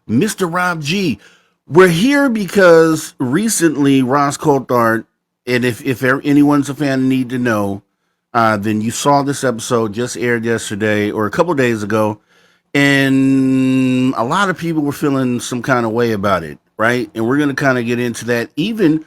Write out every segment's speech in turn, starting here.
Mr. Rob G. We're here because recently Ross Coulthard, and if anyone's a fan need to know, then you saw this episode just aired yesterday or a couple days ago, and a lot of people were feeling some kind of way about it, right? And we're going to kind of get into that. Even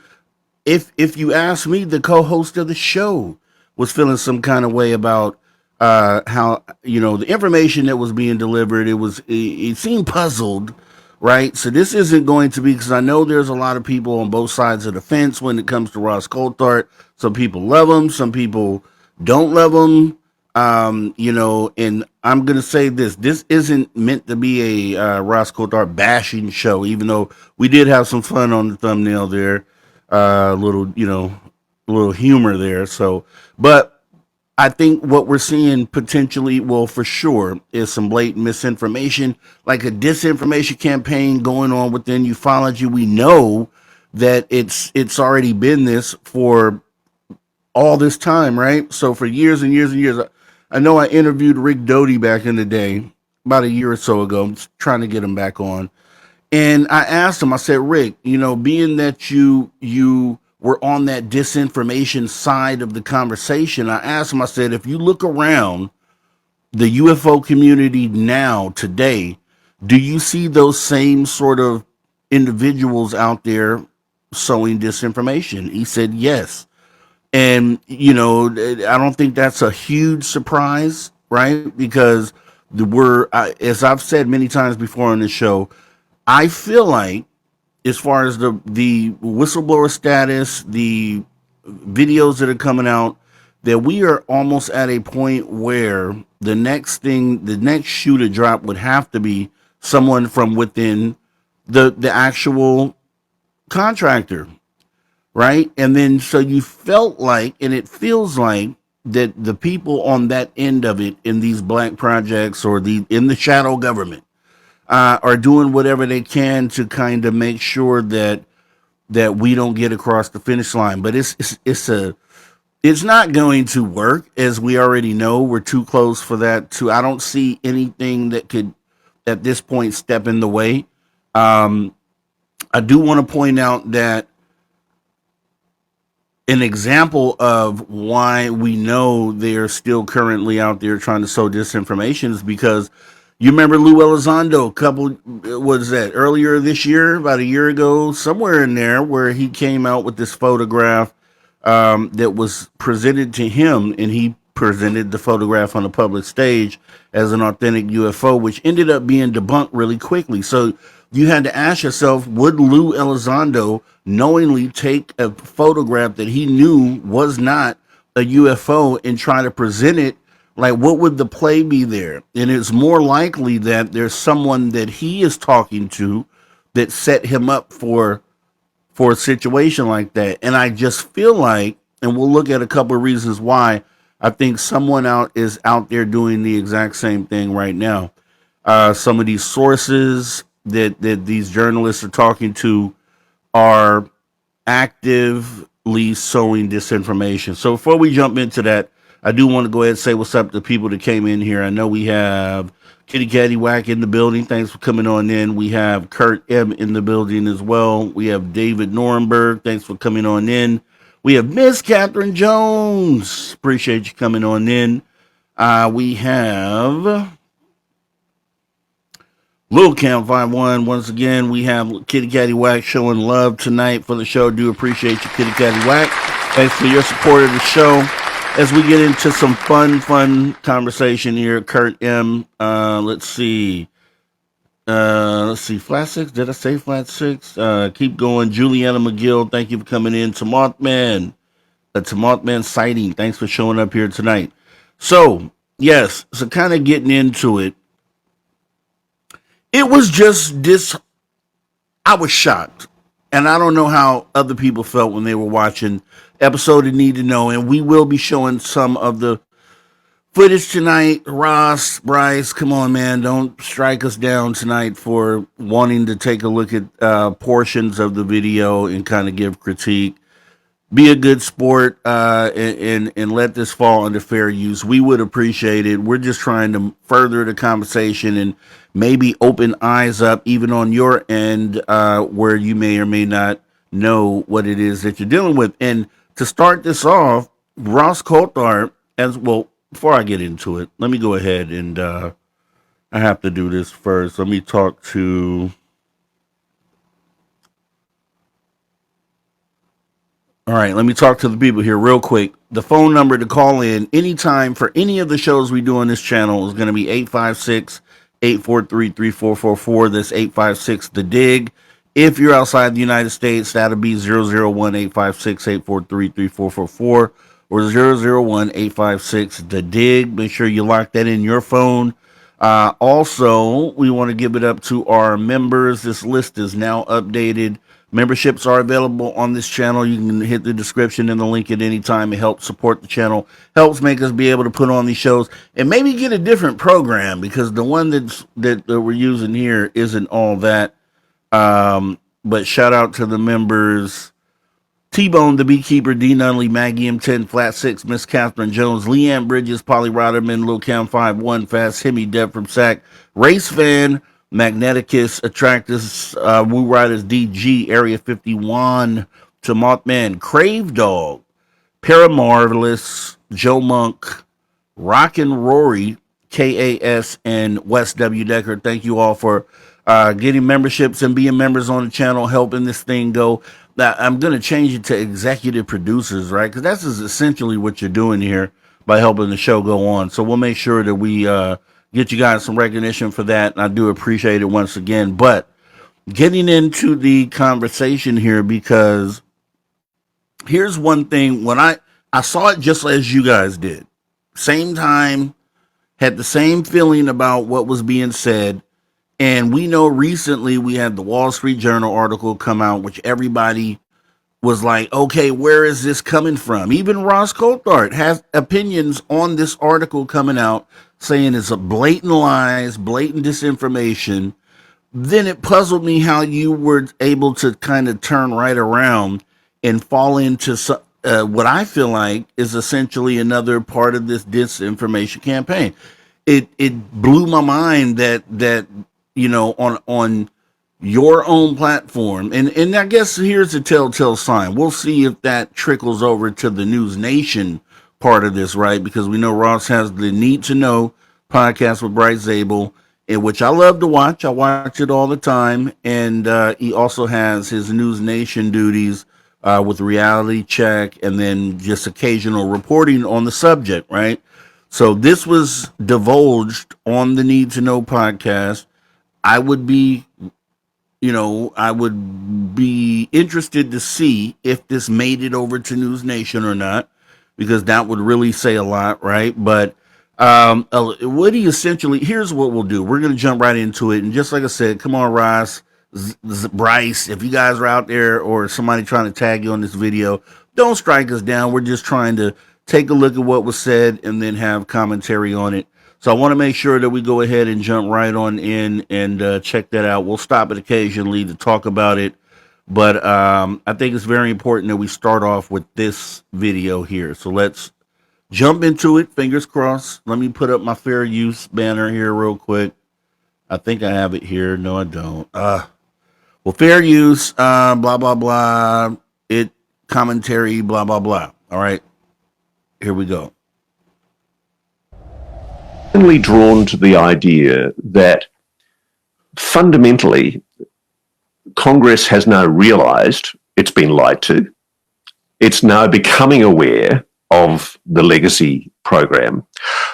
if you ask me, the co-host of the show was feeling some kind of way about how the information that was being delivered. It seemed puzzled, right? So this isn't going to be, because I know there's a lot of people on both sides of the fence when it comes to Ross Coulthard. Some people love him, some people don't love him. And I'm gonna say this isn't meant to be a Ross Coulthard bashing show, even though we did have some fun on the thumbnail there, a little humor there. So, but I think what we're seeing potentially, well, for sure, is some blatant misinformation, like a disinformation campaign going on within ufology. We know that it's already been this for all this time, right? So for years and years and years, I know I interviewed Rick Doty back in the day, about a year or so ago. I'm trying to get him back on, and I asked him. I said, Rick, being that you were on that disinformation side of the conversation, I asked him. I said, if you look around the UFO community now today, do you see those same sort of individuals out there sowing disinformation? He said yes. And, I don't think that's a huge surprise, right? Because as I've said many times before on this show, I feel like, as far as the whistleblower status, the videos that are coming out, that we are almost at a point where the next shoe to drop would have to be someone from within the actual contractor, right? And then so you felt like, and it feels like, that the people on that end of it in these black projects or in the shadow government are doing whatever they can to kind of make sure that we don't get across the finish line. But it's not going to work, as we already know. We're too close for that. I don't see anything that could at this point step in the way. I do want to point out that an example of why we know they're still currently out there trying to sow disinformation is because you remember Lou Elizondo earlier this year, about a year ago, somewhere in there, where he came out with this photograph that was presented to him, and he presented the photograph on a public stage as an authentic UFO, which ended up being debunked really quickly. So you had to ask yourself, would Lou Elizondo knowingly take a photograph that he knew was not a UFO and try to present it? Like, what would the play be there? And it's more likely that there's someone that he is talking to that set him up for a situation like that. And I just feel like, and we'll look at a couple of reasons why, I think someone is out there doing the exact same thing right now. Some of these sources that these journalists are talking to are actively sowing disinformation. So before we jump into that, I do want to go ahead and say what's up to the people that came in here. I know we have Kitty Catty Whack in the building. Thanks for coming on in. We have Kurt M in the building as well. We have David Norenberg. Thanks for coming on in. We have Miss Catherine Jones. Appreciate you coming on in. We have Lil Cam 51. Once again, we have Kitty Catty Whack showing love tonight for the show. Do appreciate you, Kitty Catty Whack. Thanks for your support of the show. As we get into some fun conversation here, Kurt M. Let's see. Flat 6. Did I say Flat 6? Keep going. Juliana McGill, thank you for coming in. To Mothman sighting. Thanks for showing up here tonight. So, yes, so kind of getting into it. It was just this. I was shocked. And I don't know how other people felt when they were watching episode of Need to Know. And we will be showing some of the footage tonight. Ross, Bryce, come on, man. Don't strike us down tonight for wanting to take a look at portions of the video and kind of give critique. be a good sport and let this fall under fair use. We would appreciate it. We're just trying to further the conversation and maybe open eyes up even on your end where you may or may not know what it is that you're dealing with. And to start this off, Ross Coulthard, as well, before I get into it, let me go ahead and I have to do this first. Let me talk to. All right, let me talk to the people here real quick. The phone number to call in anytime for any of the shows we do on this channel is going to be 856-843-3444. That's 856 the dig. If you're outside the United States, that'll be 001-856-843-3444 or 001-856 the dig. Make sure you lock that in your phone. Also, we want to give it up to our members. This list is now updated. Memberships are available on this channel. You can hit the description and the link at any time. It helps support the channel, helps make us be able to put on these shows and maybe get a different program because the one that we're using here isn't all that. But shout out to the members: T-Bone, the Beekeeper, D. Nunley, Maggie M10, Flat 6, Miss Catherine Jones, Leanne Bridges, Polly Rotterman, Lil Cam 51, Fast Hemi, Deb from Sac, Race Fan, Magneticus, Attractus, Woo Riders, DG, Area 51, to Mothman, Crave Dog, Paramarvelous, Joe Monk, Rockin' Rory, KAS, and West W. Decker. Thank you all for getting memberships and being members on the channel, helping this thing go. Now, I'm going to change it to executive producers, right? Because that's essentially what you're doing here by helping the show go on. So we'll make sure that we get you guys some recognition for that. And I do appreciate it once again. But getting into the conversation here, because here's one thing. When I saw it just as you guys did, same time, had the same feeling about what was being said. And we know recently we had the Wall Street Journal article come out, which everybody was like, okay, where is this coming from? Even Ross Coulthard has opinions on this article coming out saying it's a blatant lies, blatant disinformation. Then it puzzled me how you were able to kind of turn right around and fall into what I feel like is essentially another part of this disinformation campaign. It blew my mind that you know, on your own platform. And I guess here's a telltale sign. We'll see if that trickles over to the News Nation part of this, right? Because we know Ross has the Need to Know podcast with Bryce Zabel, in which I love to watch. I watch it all the time. And he also has his News Nation duties with Reality Check and then just occasional reporting on the subject, right? So this was divulged on the Need to Know podcast. I would be interested to see if this made it over to News Nation or not, because that would really say a lot, right? But Woody, essentially, here's what we'll do. We're going to jump right into it. And just like I said, come on, Ross, Bryce, if you guys are out there or somebody trying to tag you on this video, don't strike us down. We're just trying to take a look at what was said and then have commentary on it. So I want to make sure that we go ahead and jump right on in and check that out. We'll stop it occasionally to talk about it. But I think it's very important that we start off with this video here. So let's jump into it. Fingers crossed. Let me put up my fair use banner here real quick. I think I have it here. No, I don't. Well, fair use, blah, blah, blah. Commentary, blah, blah, blah. All right. Here we go. Drawn to the idea that fundamentally Congress has now realized it's been lied to. It's now becoming aware of the legacy program,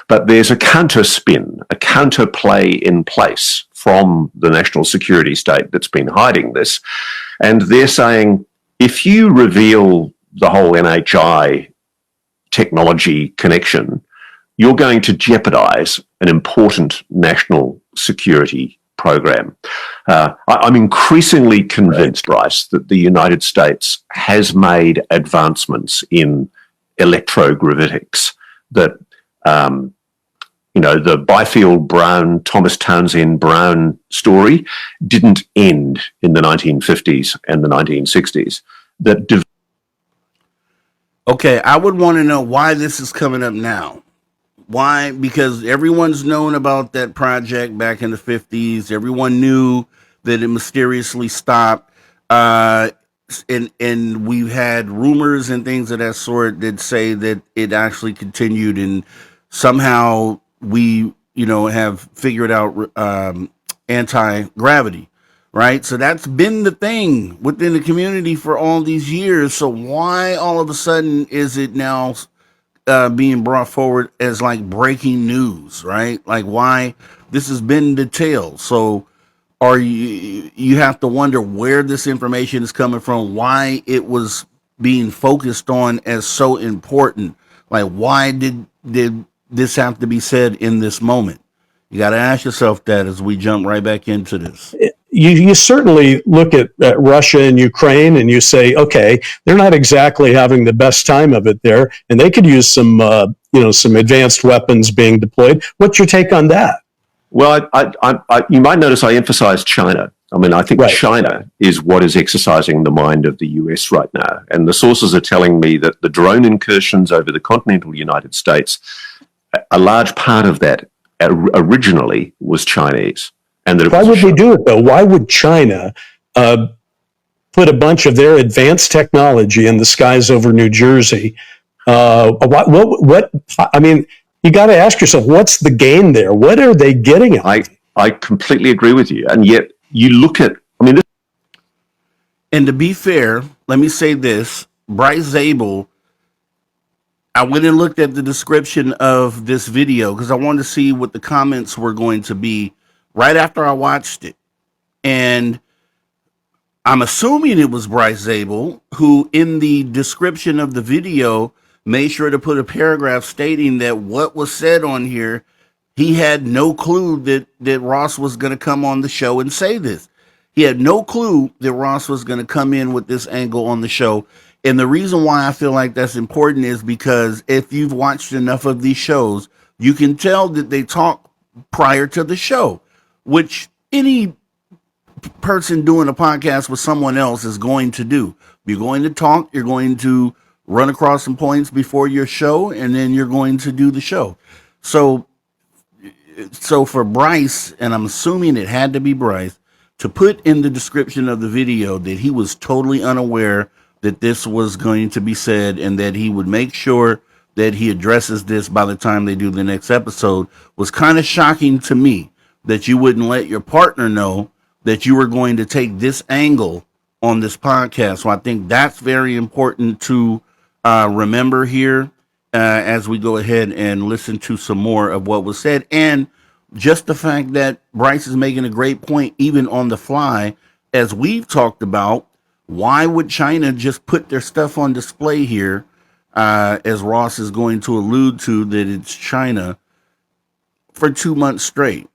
but there's a counter spin, a counterplay in place from the national security state that's been hiding this. And they're saying, if you reveal the whole NHI technology connection, you're going to jeopardize an important national security program. I'm increasingly convinced, Bryce, that the United States has made advancements in electrogravitics, that, the Byfield Brown, Thomas Townsend Brown story didn't end in the 1950s and the 1960s. That Okay, I would want to know why this is coming up now. Why? Because everyone's known about that project back in the 50s. Everyone knew that it mysteriously stopped. Uh, and we've had rumors and things of that sort that say that it actually continued, and somehow we, have figured out anti-gravity, right? So that's been the thing within the community for all these years. So why all of a sudden is it now being brought forward as like breaking news, right? Like why this has been detailed. So are you have to wonder where this information is coming from, why it was being focused on as so important. Like why did this have to be said in this moment? You got to ask yourself that as we jump right back into this. You certainly look at Russia and Ukraine and you say, okay, they're not exactly having the best time of it there, and they could use some advanced weapons being deployed. What's your take on that? Well, you might notice I emphasize China. I mean, I think right. China is what is exercising the mind of the US right now. And the sources are telling me that the drone incursions over the continental United States, a large part of that originally was Chinese. And that why would they do it, though? Why would China put a bunch of their advanced technology in the skies over New Jersey? What I mean, you got to ask yourself, what's the gain there? What are they getting at? I completely agree with you. And yet you look at, and to be fair, let me say this. Bryce Zabel, I went and looked at the description of this video because I wanted to see what the comments were going to be right after I watched it. And I'm assuming it was Bryce Zabel who, in the description of the video, made sure to put a paragraph stating that what was said on here, he had no clue that Ross was going to come on the show and say this. He had no clue that Ross was going to come in with this angle on the show. And the reason why I feel like that's important is because if you've watched enough of these shows, you can tell that they talk prior to the show, which any person doing a podcast with someone else is going to do. You're going to talk, you're going to run across some points before your show, and then you're going to do the show. So for Bryce, and I'm assuming it had to be Bryce, to put in the description of the video that he was totally unaware that this was going to be said and that he would make sure that he addresses this by the time they do the next episode was kind of shocking to me, that you wouldn't let your partner know that you were going to take this angle on this podcast. So I think that's very important to remember here as we go ahead and listen to some more of what was said. And just the fact that Bryce is making a great point, even on the fly, as we've talked about, why would China just put their stuff on display here, as Ross is going to allude to that it's China, for 2 months straight?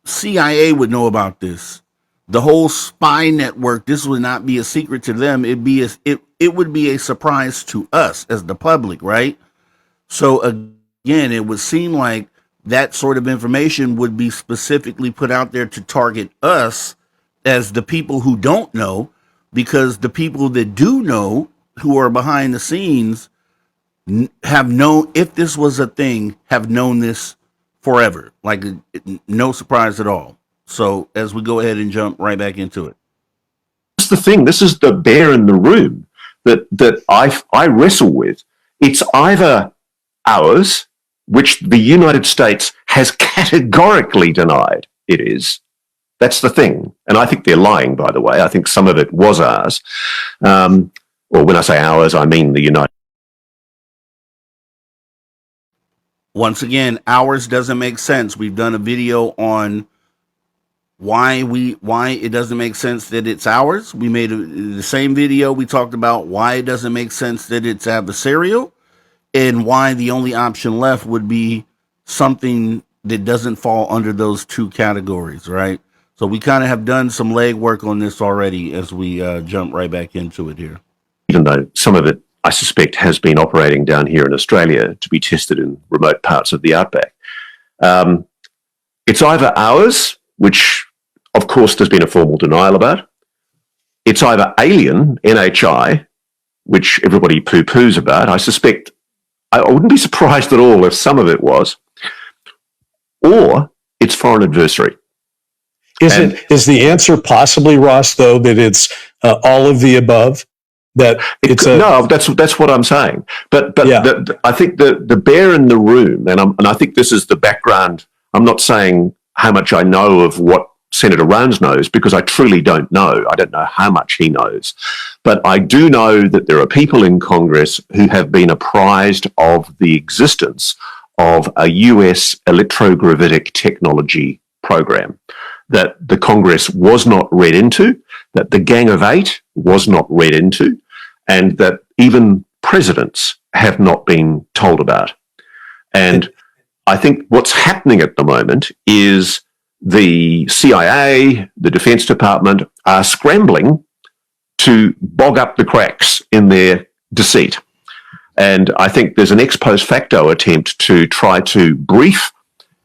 CIA would know about this. The whole spy network, this would not be a secret to them. It would be a surprise to us as the public, right? So again, it would seem like that sort of information would be specifically put out there to target us as the people who don't know, because the people that do know, who are behind the scenes, have known, if this was a thing, have known this forever. Like no surprise at all. So as we go ahead and jump right back into it. That's the thing. This is the bear in the room that I wrestle with. It's either ours, which the United States has categorically denied it is. That's the thing. And I think they're lying, by the way. I think some of it was ours. Or when I say ours, I mean the United States. Once again, ours doesn't make sense. We've done a video on why it doesn't make sense that it's ours. We made the same video. We talked about why it doesn't make sense that it's adversarial, and why the only option left would be something that doesn't fall under those two categories, right? So we kind of have done some legwork on this already as we jump right back into it here. Even though some of it, I suspect, has been operating down here in Australia to be tested in remote parts of the outback. It's either ours, which of course there's been a formal denial about. It's either alien, NHI, which everybody poo-poos about. I suspect, I wouldn't be surprised at all if some of it was, or it's foreign adversary. Is the answer possibly, Ross, though, that it's all of the above? That it's no, that's what I'm saying. But yeah. I think the bear in the room, and I think this is the background. I'm not saying how much I know of what Senator Rounds knows, because I truly don't know. I don't know how much he knows. But I do know that there are people in Congress who have been apprised of the existence of a US electrogravitic technology program that the Congress was not read into, that the Gang of Eight was not read into, and that even presidents have not been told about. And I think what's happening at the moment is the CIA, the Defense Department are scrambling to bog up the cracks in their deceit. And I think there's an ex post facto attempt to try to brief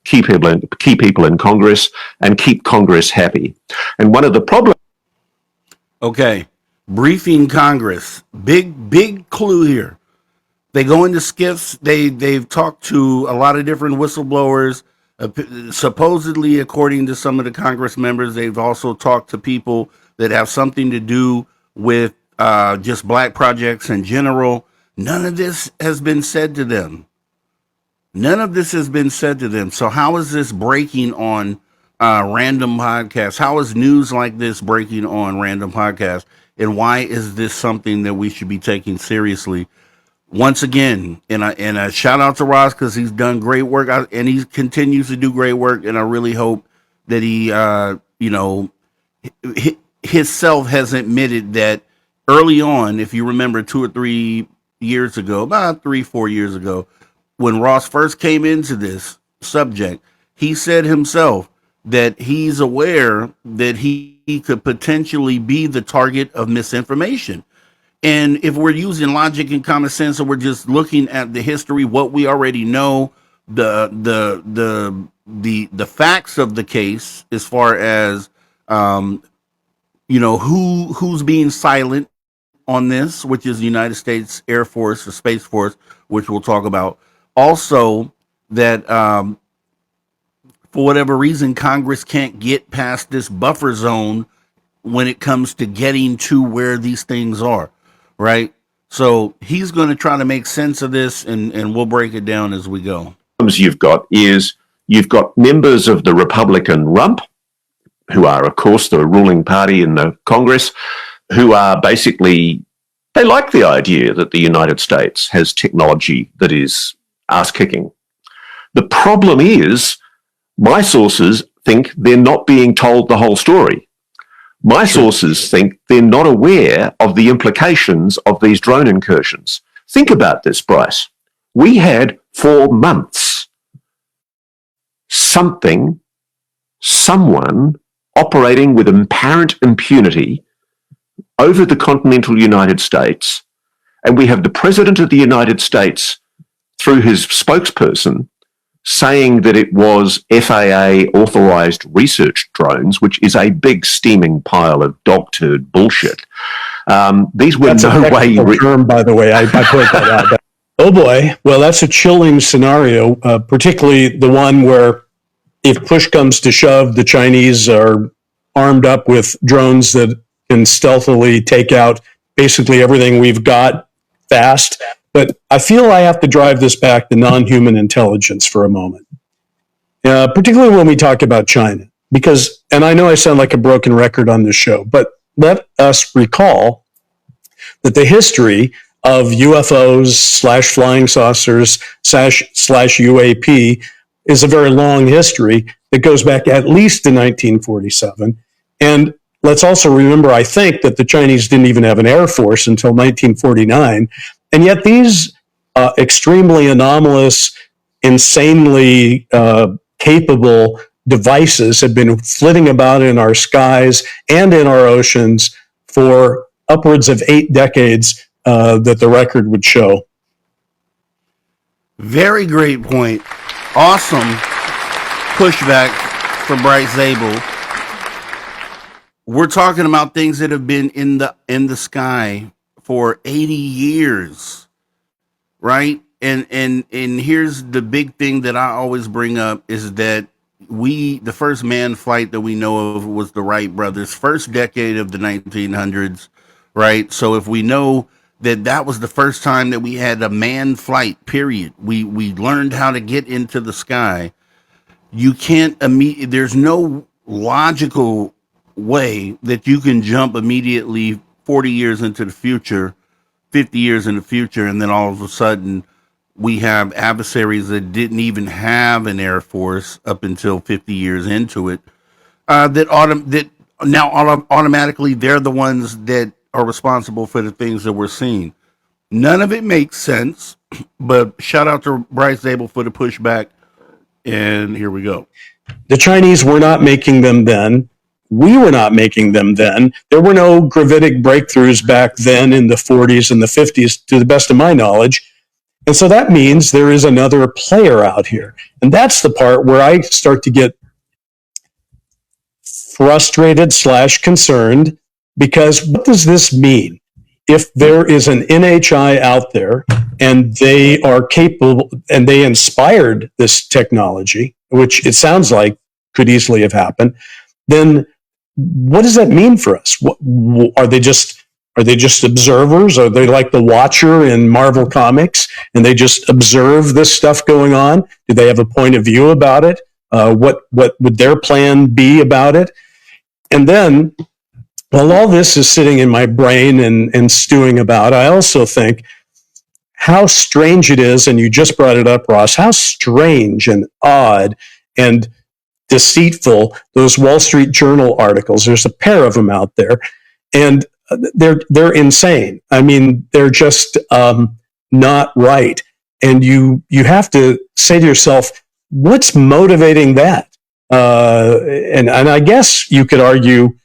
key people in Congress and keep Congress happy. And one of the problems. Okay, briefing Congress. Big clue here. They go into skiffs. They've talked to a lot of different whistleblowers. Supposedly, according to some of the Congress members, they've also talked to people that have something to do with just black projects in general. None of this has been said to them. None of this has been said to them. So how is this breaking on random podcasts? How is news like this breaking on random podcasts? And why is this something that we should be taking seriously? Once again, and a shout out to Ross, because he's done great work, and he continues to do great work. And I really hope that he, himself has admitted that early on, if you remember 2 or 3 years ago, about 3-4 years ago, when Ross first came into this subject, he said himself that he's aware that he could potentially be the target of misinformation. And if we're using logic and common sense, and we're just looking at the history, what we already know, the facts of the case, as far as who's being silent on this, which is the United States Air Force or Space Force, which we'll talk about. Also, that for whatever reason, Congress can't get past this buffer zone when it comes to getting to where these things are, right? So he's going to try to make sense of this, and we'll break it down as we go. You've got members of the Republican rump, who are, of course, the ruling party in the Congress, who are basically, they like the idea that the United States has technology that is ass-kicking. The problem is, my sources think they're not being told the whole story. My sources think they're not aware of the implications of these drone incursions. Think about this, Bryce. We had 4 months, someone operating with apparent impunity over the continental United States, and we have the President of the United States, through his spokesperson, saying that it was FAA authorized research drones, which is a big steaming pile of dog turd bullshit. These were that's no way term, by the way. I point that out. Oh boy, well, that's a chilling scenario, particularly the one where, if push comes to shove, the Chinese are armed up with drones that can stealthily take out basically everything we've got fast. But I feel I have to drive this back to non-human intelligence for a moment, particularly when we talk about China. Because, and I know I sound like a broken record on this show, but let us recall that the history of UFOs / flying saucers / UAP is a very long history that goes back at least to 1947. And let's also remember, I think, that the Chinese didn't even have an air force until 1949. And yet these extremely anomalous, insanely capable devices have been flitting about in our skies and in our oceans for upwards of 8 decades that the record would show. Very great point. Awesome pushback for Bryce Zabel. We're talking about things that have been in the sky for 80 years, right? And here's the big thing that I always bring up is that the first manned flight that we know of was the Wright brothers, first decade of the 1900s, right? So if we know that that was the first time that we had a manned flight, period, we learned how to get into the sky. You can't there's no logical way that you can jump immediately 40 years into the future, 50 years in the future, and then all of a sudden we have adversaries that didn't even have an air force up until 50 years into it. That now automatically they're the ones that are responsible for the things that we're seeing. None of it makes sense. But shout out to Bryce Zabel for the pushback. And here we go. The Chinese were not making them then. We were not making them then. There were no gravitic breakthroughs back then in the 40s and the 50s, to the best of my knowledge. And so that means there is another player out here. And that's the part where I start to get frustrated / concerned, because what does this mean? If there is an NHI out there and they are capable and they inspired this technology, which it sounds like could easily have happened, then what does that mean for us? Are they just observers? Are they like the Watcher in Marvel Comics and they just observe this stuff going on? Do they have a point of view about it? What would their plan be about it? And then, while all this is sitting in my brain and stewing about, I also think how strange it is, and you just brought it up, Ross, how strange and odd and deceitful those Wall Street Journal articles. There's a pair of them out there, and they're insane. I mean, they're just not right. And you have to say to yourself, what's motivating that? And I guess you could argue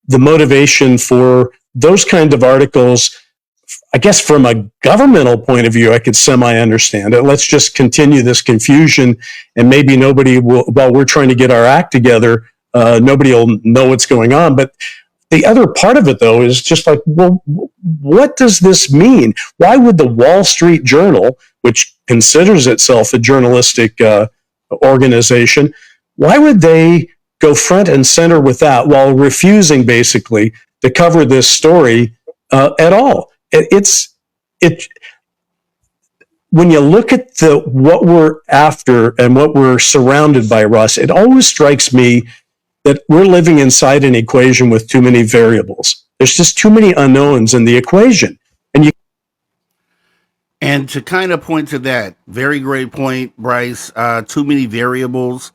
the motivation for those kind of articles, I guess from a governmental point of view, I could semi-understand it. Let's just continue this confusion, and maybe nobody will, while we're trying to get our act together, nobody will know what's going on. But the other part of it, though, is just like, well, what does this mean? Why would the Wall Street Journal, which considers itself a journalistic organization, why would they go front and center with that while refusing basically to cover this story at all? When you look at what we're after and what we're surrounded by, Russ, it always strikes me that we're living inside an equation with too many variables. There's just too many unknowns in the equation. And to kind of point to that, very great point, Bryce, too many variables.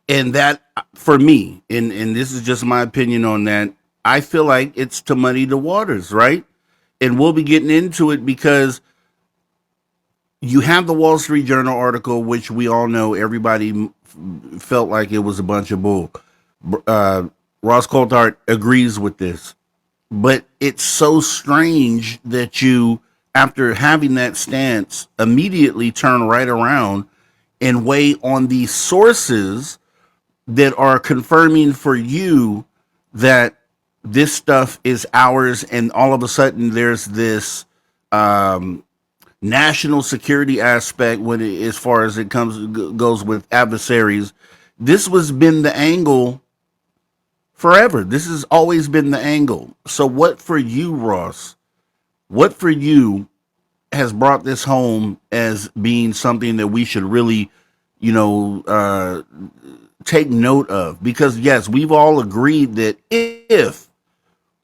And that, for me, and this is just my opinion on that, I feel like it's to muddy the waters, right? And we'll be getting into it because you have the Wall Street Journal article, which we all know everybody felt like it was a bunch of bull. Ross Coulthard agrees with this. But it's so strange that you, after having that stance, immediately turn right around and weigh on the sources that are confirming for you that this stuff is ours, and all of a sudden there's this national security aspect as far as it goes with adversaries. This was been the angle forever. This has always been the angle. So what for you, Ross? What for you has brought this home as being something that we should really, take note of? Because yes, we've all agreed that if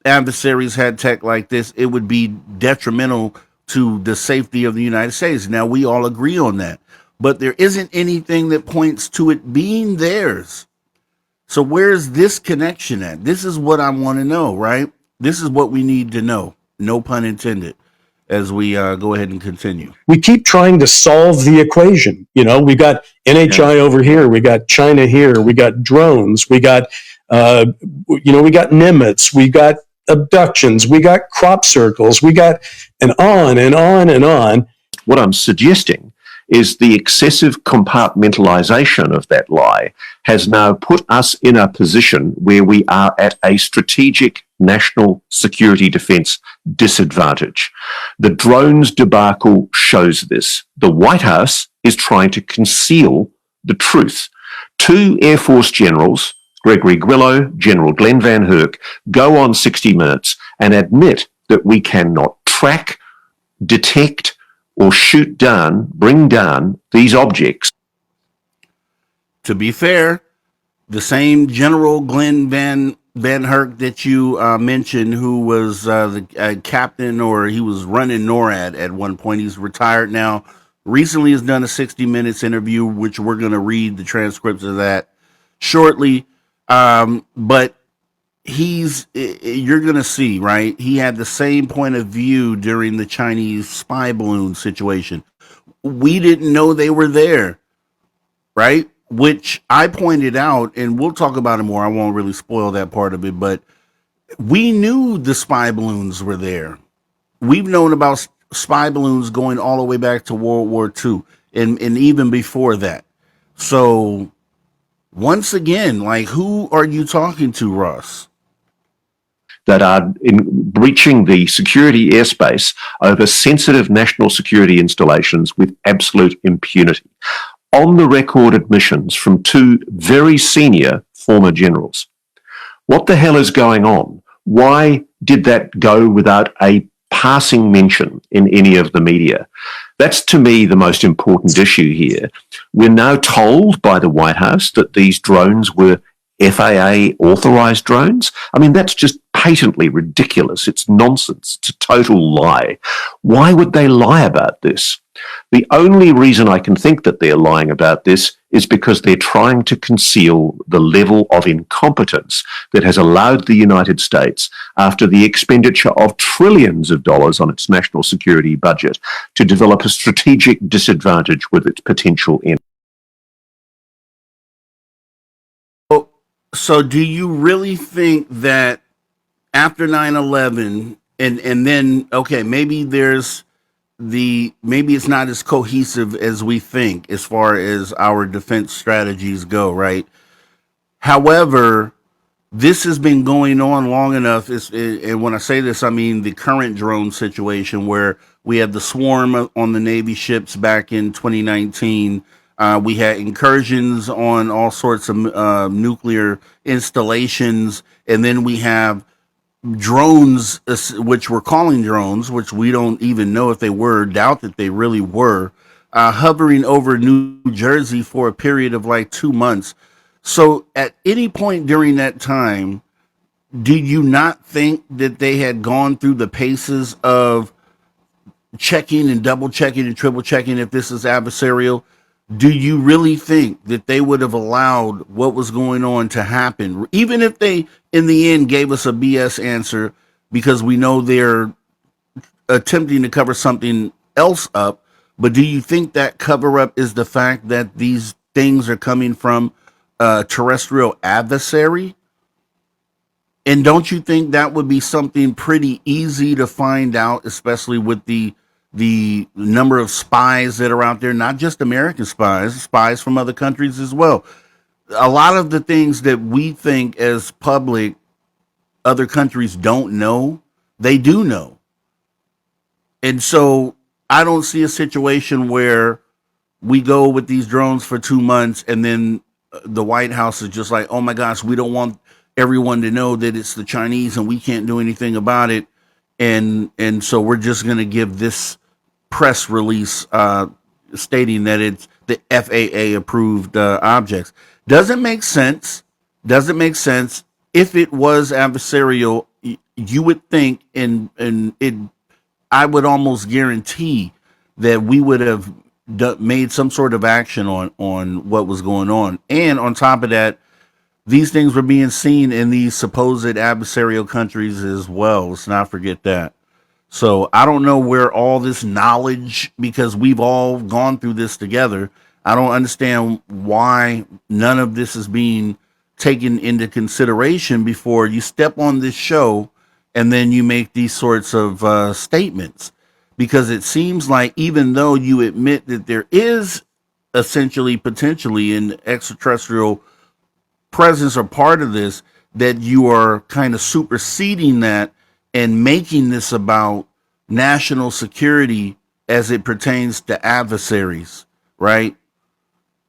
adversaries had tech like this, it would be detrimental to the safety of the United States. Now, we all agree on that, but there isn't anything that points to it being theirs. So where's this connection at? This is what I want to know, right? This is what we need to know. No pun intended. As we go ahead and continue. We keep trying to solve the equation. We got NHI over here. We got China here. We got drones. We got, we got Nimitz. We got abductions. We got crop circles. We got, and on and on and on. What I'm suggesting is the excessive compartmentalization of that lie has now put us in a position where we are at a strategic national security defense disadvantage. The drones debacle shows this. The White House is trying to conceal the truth. Two Air Force generals, Gregory Grillo, General Glenn Van Herk, go on 60 Minutes and admit that we cannot track, detect, or shoot down, bring down these objects. To be fair, the same General Glenn Van Herk that you mentioned, who was the captain, or he was running NORAD at one point. He's retired now. Recently has done a 60 Minutes interview, which we're going to read the transcripts of that shortly. But you're going to see, right? He had the same point of view during the Chinese spy balloon situation. We didn't know they were there, right? Which I pointed out, and we'll talk about it more. I won't really spoil that part of it, but we knew the spy balloons were there. We've known about spy balloons going all the way back to World War II and even before that. So once again, like, who are you talking to, Ross? That are breaching the security airspace over sensitive national security installations with absolute impunity. On the record admissions from two very senior former generals. What the hell is going on? Why did that go without a passing mention in any of the media? That's, to me, the most important issue here. We're now told by the White House that these drones were FAA authorized drones. I mean, that's just patently ridiculous. It's nonsense. It's a total lie. Why would they lie about this? The only reason I can think that they're lying about this is because they're trying to conceal the level of incompetence that has allowed the United States, after the expenditure of trillions of dollars on its national security budget, to develop a strategic disadvantage with its potential enemies. So do you really think that after 9/11 and then, okay, maybe maybe it's not as cohesive as we think as far as our defense strategies go, right? However, this has been going on long enough. And when I say this, I mean the current drone situation where we had the swarm on the Navy ships back in 2019. We had incursions on all sorts of nuclear installations. And then we have drones, which we're calling drones, which we don't even know if they were, doubt that they really were, hovering over New Jersey for a period of like 2 months. So at any point during that time, did you not think that they had gone through the paces of checking and double checking and triple checking if this is adversarial? Do you really think that they would have allowed what was going on to happen, even if they in the end gave us a BS answer, because we know they're attempting to cover something else up? But do you think that cover up is the fact that these things are coming from a terrestrial adversary? And don't you think that would be something pretty easy to find out, especially with the number of spies that are out there, not just American spies from other countries as well? A lot of the things that we think as public, other countries don't know, they do know. And so I don't see a situation where we go with these drones for 2 months and then the White House is just like, oh my gosh, we don't want everyone to know that it's the Chinese and we can't do anything about it. And so we're just going to give this press release stating that it's the FAA approved objects. Doesn't make sense. Doesn't make sense. If it was adversarial, you would think, and I would almost guarantee that we would have made some sort of action on what was going on. And on top of that, these things were being seen in these supposed adversarial countries as well. Let's not forget that. So I don't know where all this knowledge, because we've all gone through this together. I don't understand why none of this is being taken into consideration before you step on this show and then you make these sorts of statements. Because it seems like even though you admit that there is essentially potentially an extraterrestrial presence or part of this, that you are kind of superseding that and making this about national security as it pertains to adversaries, right?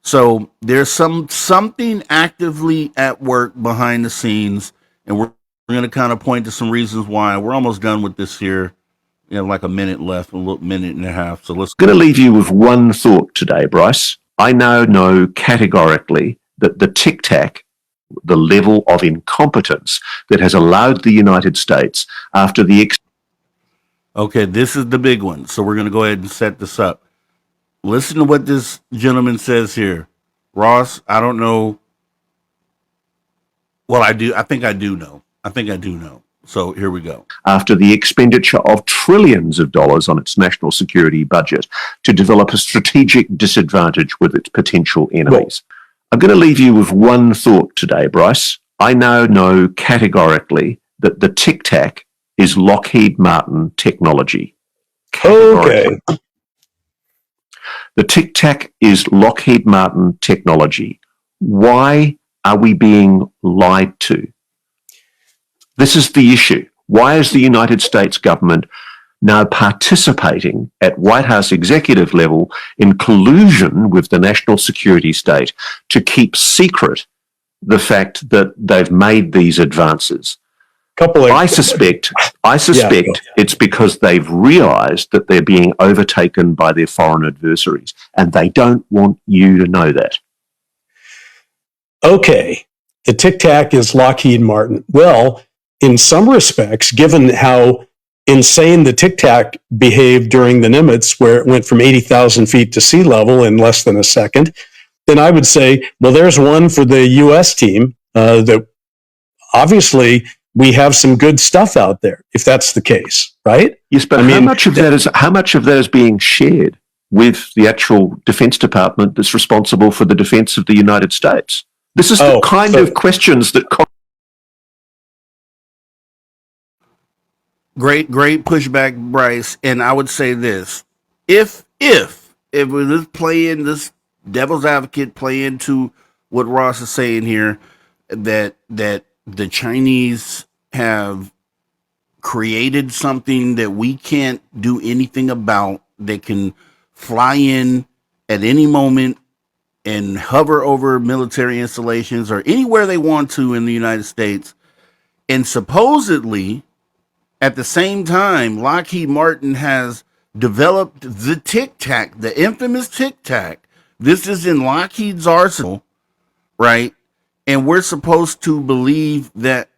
So there's something actively at work behind the scenes, and we're going to kind of point to some reasons why. We're almost done with this here. You know, like a minute left, a little minute and a half. So let's. I'm going to leave you with one thought today, Bryce. I now know categorically that the tic tac, the level of incompetence that has allowed the United States after the Okay, this is the big one. So we're going to go ahead and set this up. Listen to what this gentleman says here. Ross, I don't know. Well, I do. I think I do know. So here we go. after the expenditure of trillions of dollars on its national security budget to develop a strategic disadvantage with its potential enemies. I'm going to leave you with one thought today, Bryce. I now know categorically that the Tic Tac is Lockheed Martin technology. Okay. The Tic Tac is Lockheed Martin technology. Why are we being lied to? This is the issue. Why is the United States government now participating at White House executive level in collusion with the national security state to keep secret the fact that they've made these advances? I suspect it's because they've realized that they're being overtaken by their foreign adversaries, and they don't want you to know that. Okay, the Tic Tac is Lockheed Martin. Well, in some respects, given how insane the Tic Tac behaved during the Nimitz, where it went from 80,000 feet to sea level in less than a second, then I would say, well, there's one for the U.S. team that obviously we have some good stuff out there, if that's the case, right? Yes, but how much of that is being shared with the actual Defense Department that's responsible for the defense of the United States? This is the kind of questions that. Great pushback, Bryce. And I would say this: if we just play in this devil's advocate, play into what Ross is saying here, that the Chinese have created something that we can't do anything about, that can fly in at any moment and hover over military installations or anywhere they want to in the United States, and supposedly at the same time, Lockheed Martin has developed the Tic Tac, the infamous Tic Tac. This is in Lockheed's arsenal, right? And we're supposed to believe that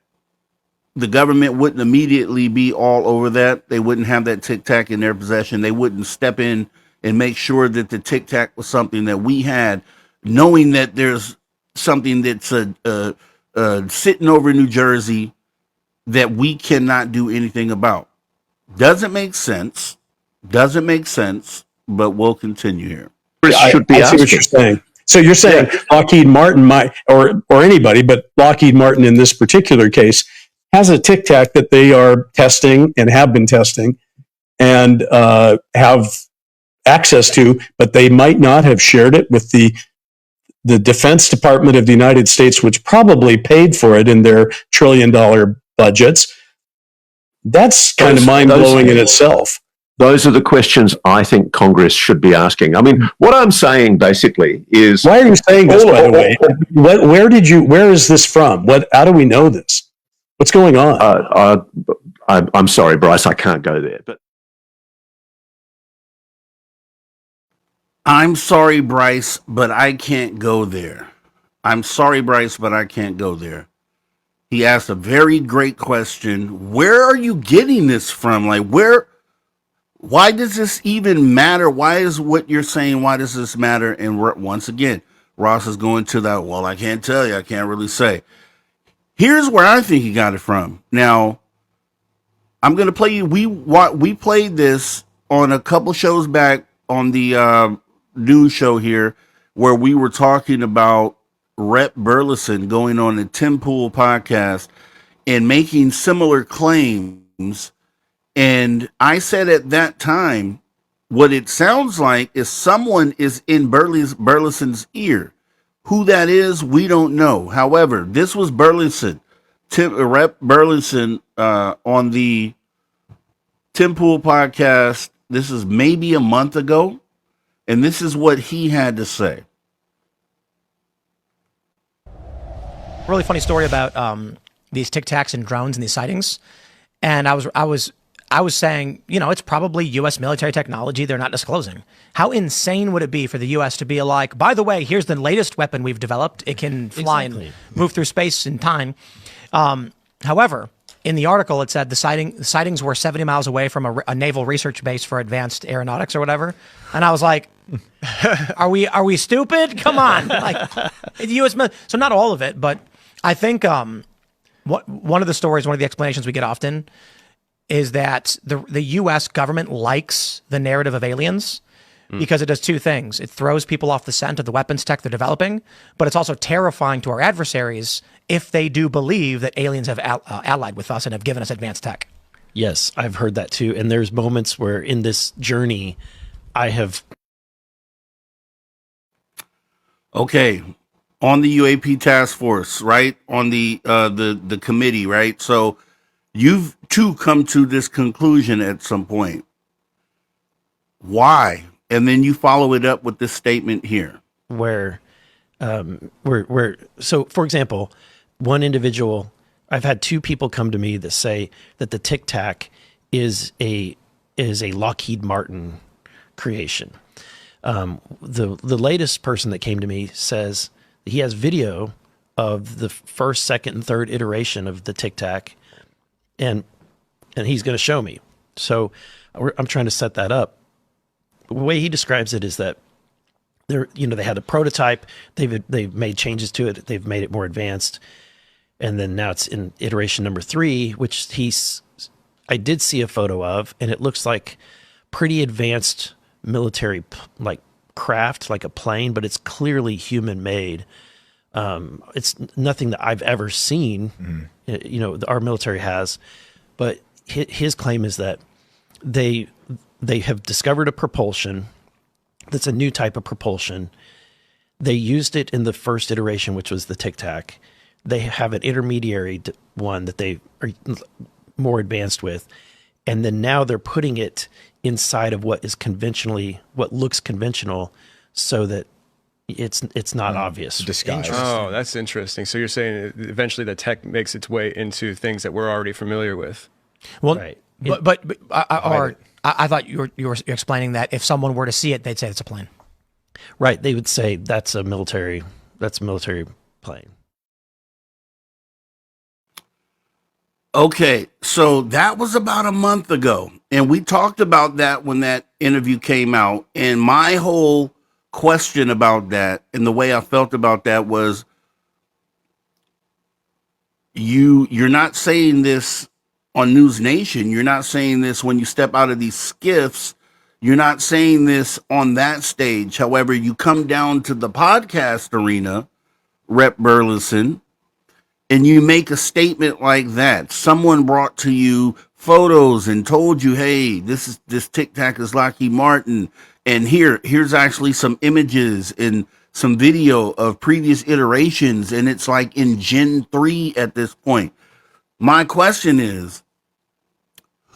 the government wouldn't immediately be all over that. They wouldn't have that Tic Tac in their possession. They wouldn't step in and make sure that the Tic Tac was something that we had, knowing that there's something that's sitting over New Jersey that we cannot do anything about. Doesn't make sense, but we'll continue here. I see what you're saying. So you're saying Lockheed Martin might, or anybody, but Lockheed Martin in this particular case has a Tic Tac that they are testing and have been testing and have access to, but they might not have shared it with the Defense Department of the United States, which probably paid for it in their $1 trillion budgets. That's kind of mind-blowing in itself. Those are the questions I think Congress should be asking. I mean, what I'm saying basically is... Why are you saying this, by the way? Where is this from? How do we know this? What's going on? I'm sorry, Bryce, I can't go there. But I'm sorry, Bryce, but I can't go there. He asked a very great question. Where are you getting this from? Like, why does this even matter? Why is what you're saying, why does this matter? And once again, Ross is going to that, well, I can't tell you. I can't really say. Here's where I think he got it from. Now, I'm going to play you. We played this on a couple shows back on the news show here, where we were talking about Rep Burleson going on the Tim Pool podcast and making similar claims. And I said at that time, what it sounds like is someone is in Burleson's ear. Who that is, we don't know. However, this was Burleson Rep Burleson on the Tim Pool podcast. This is maybe a month ago, and this is what he had to say. Really funny story about these Tic Tacs and drones and these sightings. And I was saying, it's probably U.S. military technology they're not disclosing. How insane would it be for the U.S. to be like, by the way, here's the latest weapon we've developed. It can fly and move through space and time. However, in the article, it said the sightings were 70 miles away from a naval research base for advanced aeronautics or whatever. And I was like, are we stupid? Come on. Like, the U.S. So not all of it, but I think one of the explanations we get often is that the U.S. government likes the narrative of aliens because it does two things. It throws people off the scent of the weapons tech they're developing, but it's also terrifying to our adversaries if they do believe that aliens have allied with us and have given us advanced tech. Yes, I've heard that too. And there's moments where in this journey, I have... Okay, on the UAP task force, right? On the committee, right? So you've too come to this conclusion at some point. Why? And then you follow it up with this statement here. where so for example, one individual, I've had two people come to me that say that the Tic Tac is a Lockheed Martin creation. The latest person that came to me says he has video of the first, second, and third iteration of the Tic Tac, and he's going to show me. So I'm trying to set that up. The way he describes it is that they had a prototype, they've made changes to it, they've made it more advanced, and then now it's in iteration number 3, which I did see a photo of, and it looks like pretty advanced military like craft, like a plane, but it's clearly human made. It's nothing that I've ever seen, our military has, but his claim is that they have discovered a propulsion that's a new type of propulsion. They used it in the first iteration, which was the Tic Tac. They have an intermediary one that they are more advanced with, and then now they're putting it inside of what looks conventional, so that it's not obvious. Disguise. Oh, that's interesting. So you're saying eventually the tech makes its way into things that we're already familiar with. Well, Right. I thought you were explaining that if someone were to see it, they'd say it's a plane. Right. They would say that's a military plane. Okay, so that was about a month ago, and we talked about that when that interview came out, and my whole question about that and the way I felt about that was you're not saying this on News Nation, you're not saying this when you step out of these skiffs, you're not saying this on that stage. However, you come down to the podcast arena, Rep Burleson, and you make a statement like that. Someone brought to you photos and told you, hey, this Tic Tac is Lockheed Martin, and here's actually some images and some video of previous iterations, and it's like in Gen 3 at this point. My question is,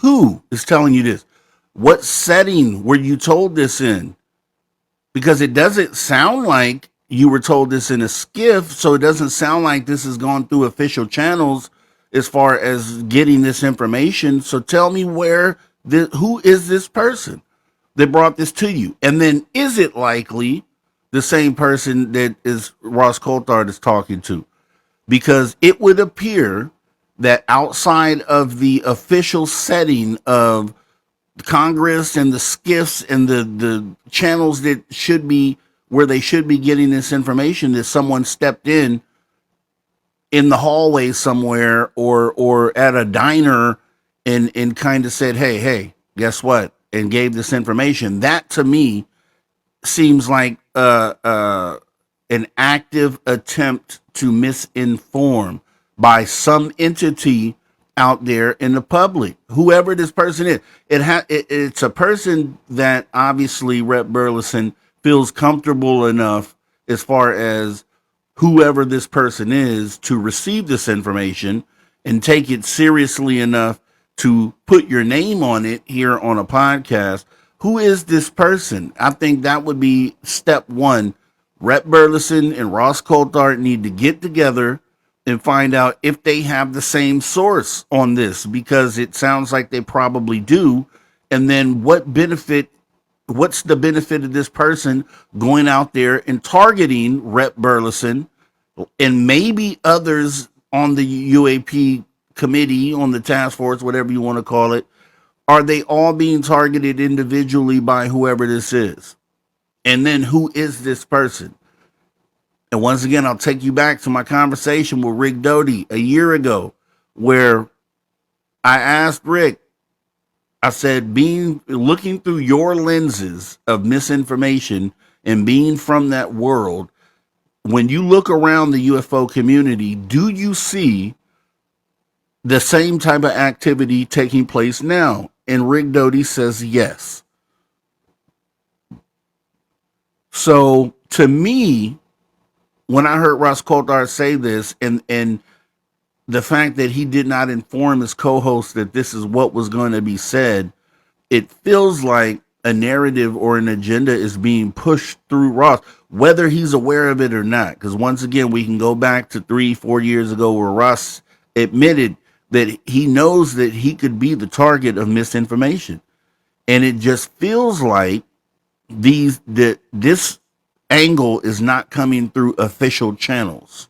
who is telling you this? What setting were you told this in? Because it doesn't sound like you were told this in a skiff, so it doesn't sound like this has gone through official channels as far as getting this information. So tell me who is this person that brought this to you? And then is it likely the same person that is Ross Coulthard is talking to? Because it would appear that outside of the official setting of Congress and the skiffs and the channels that should be where they should be getting this information, that someone stepped in the hallway somewhere or at a diner and kind of said, hey, guess what? And gave this information. That to me seems like an active attempt to misinform by some entity out there in the public, whoever this person is. It's a person that obviously Rep Burleson feels comfortable enough as far as whoever this person is to receive this information and take it seriously enough to put your name on it here on a podcast. Who is this person? I think that would be step one. Rhett Burleson and Ross Coulthard need to get together and find out if they have the same source on this, because it sounds like they probably do. And then what's the benefit of this person going out there and targeting Rhett Burleson and maybe others on the UAP committee, on the task force, whatever you want to call it? Are they all being targeted individually by whoever this is? And then who is this person? And once again, I'll take you back to my conversation with Rick Doty a year ago, where I asked Rick, I said, looking through your lenses of misinformation and being from that world, when you look around the UFO community, do you see the same type of activity taking place now? And Rick Doty says yes. So to me, when I heard Ross Coulthard say this, and the fact that he did not inform his co-host that this is what was going to be said, it feels like a narrative or an agenda is being pushed through Ross, whether he's aware of it or not. Because once again, we can go back to 3-4 years ago where Ross admitted that he knows that he could be the target of misinformation. And it just feels like this angle is not coming through official channels.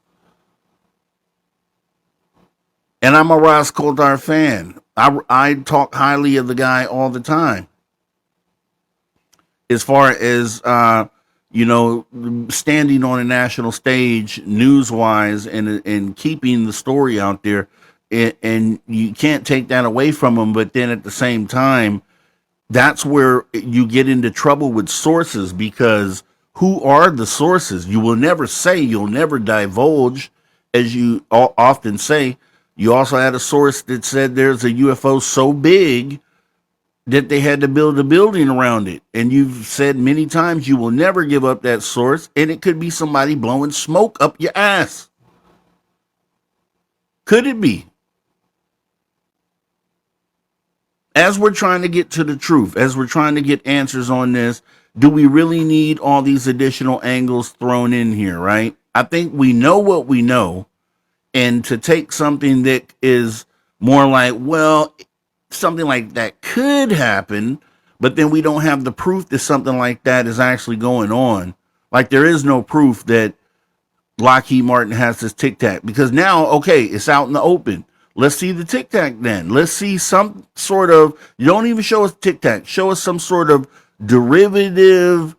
And I'm a Ross Coulthard fan. I talk highly of the guy all the time. As far as standing on a national stage, news-wise, and keeping the story out there, and you can't take that away from him. But then at the same time, that's where you get into trouble with sources, because who are the sources? You will never say, you'll never divulge, as you often say. You also had a source that said there's a UFO so big that they had to build a building around it. And you've said many times you will never give up that source, and it could be somebody blowing smoke up your ass. Could it be? As we're trying to get to the truth, as we're trying to get answers on this, do we really need all these additional angles thrown in here, right? I think we know what we know. And to take something that is more like, well, something like that could happen, but then we don't have the proof that something like that is actually going on. Like, there is no proof that Lockheed Martin has this Tic Tac, because now, okay, it's out in the open. Let's see the Tic Tac then. Let's see some sort of, you don't even show us Tic Tac, show us some sort of derivative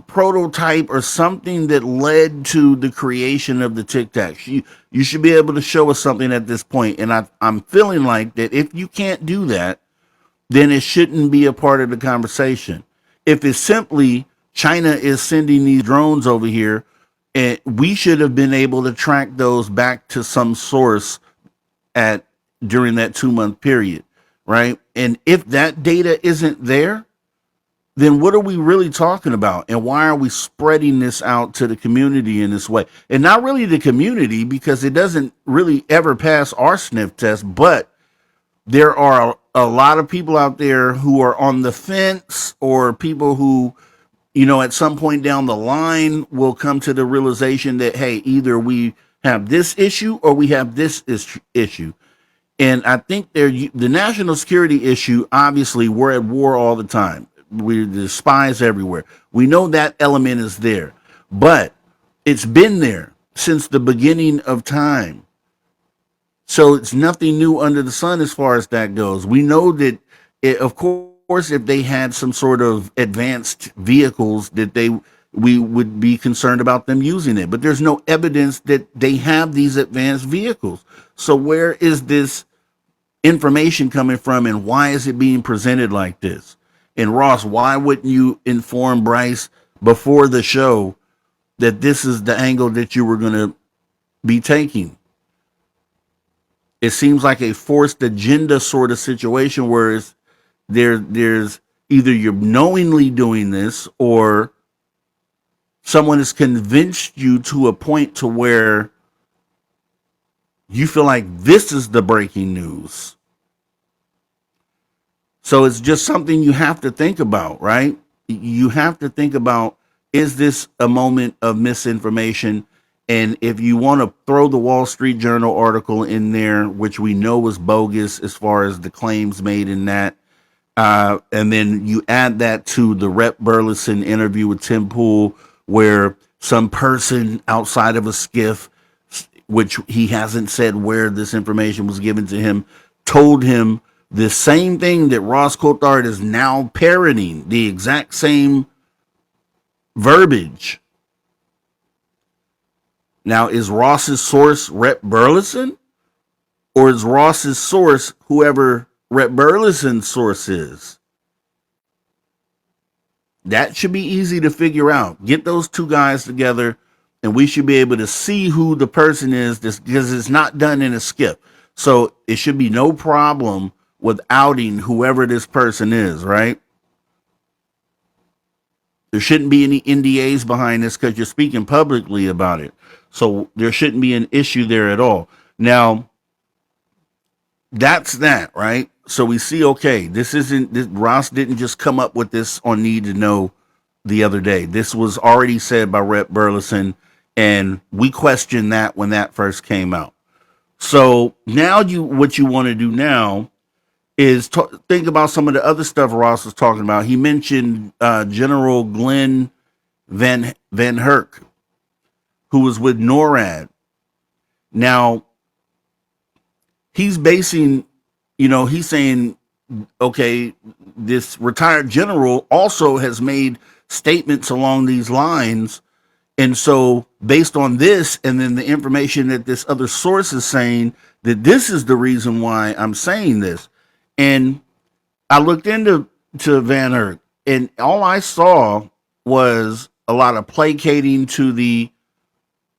prototype or something that led to the creation of the Tic Tacs. You should be able to show us something at this point. And I'm feeling like that if you can't do that, then it shouldn't be a part of the conversation. If it's simply China is sending these drones over here, and we should have been able to track those back to some source during that 2-month period, right? And if that data isn't there, then what are we really talking about? And why are we spreading this out to the community in this way? And not really the community, because it doesn't really ever pass our sniff test, but there are a lot of people out there who are on the fence, or people who, at some point down the line will come to the realization that, hey, either we have this issue or we have this issue. And I think the national security issue, obviously, we're at war all the time. There's spies everywhere. We know that element is there, but it's been there since the beginning of time. So it's nothing new under the sun as far as that goes. We know that, of course, if they had some sort of advanced vehicles, that we would be concerned about them using it. But there's no evidence that they have these advanced vehicles. So where is this information coming from, and why is it being presented like this? And Ross, why wouldn't you inform Bryce before the show that this is the angle that you were going to be taking? It seems like a forced agenda sort of situation, where there's either you're knowingly doing this, or someone has convinced you to a point to where You feel like this is the breaking news. So it's just something you have to think about, right? You have to think about, is this a moment of misinformation? And if you want to throw the Wall Street Journal article in there, which we know was bogus as far as the claims made in that, and then you add that to the Rep Burleson interview with Tim Pool, where some person outside of a skiff, which he hasn't said where this information was given to him, told him the same thing that Ross Coulthard is now parroting, the exact same verbiage. Now, is Ross's source Rep Burleson, or is Ross's source whoever Rep Burleson's source is? That should be easy to figure out. Get those two guys together, and we should be able to see who the person is, because it's not done in a skip. So it should be no problem with outing whoever this person is, right? There shouldn't be any NDAs behind this because you're speaking publicly about it. So there shouldn't be an issue there at all. Now, that's that, right? So we see, okay, Ross didn't just come up with this on Need to Know the other day. This was already said by Rep Burleson, and we questioned that when that first came out. So now what you want to do now is think about some of the other stuff Ross was talking about. He mentioned General Glenn Van Herk, who was with NORAD. Now, he's basing, he's saying, okay, this retired general also has made statements along these lines. And so based on this, and then the information that this other source is saying, that this is the reason why I'm saying this. And I looked into Van Herk, and all I saw was a lot of placating to the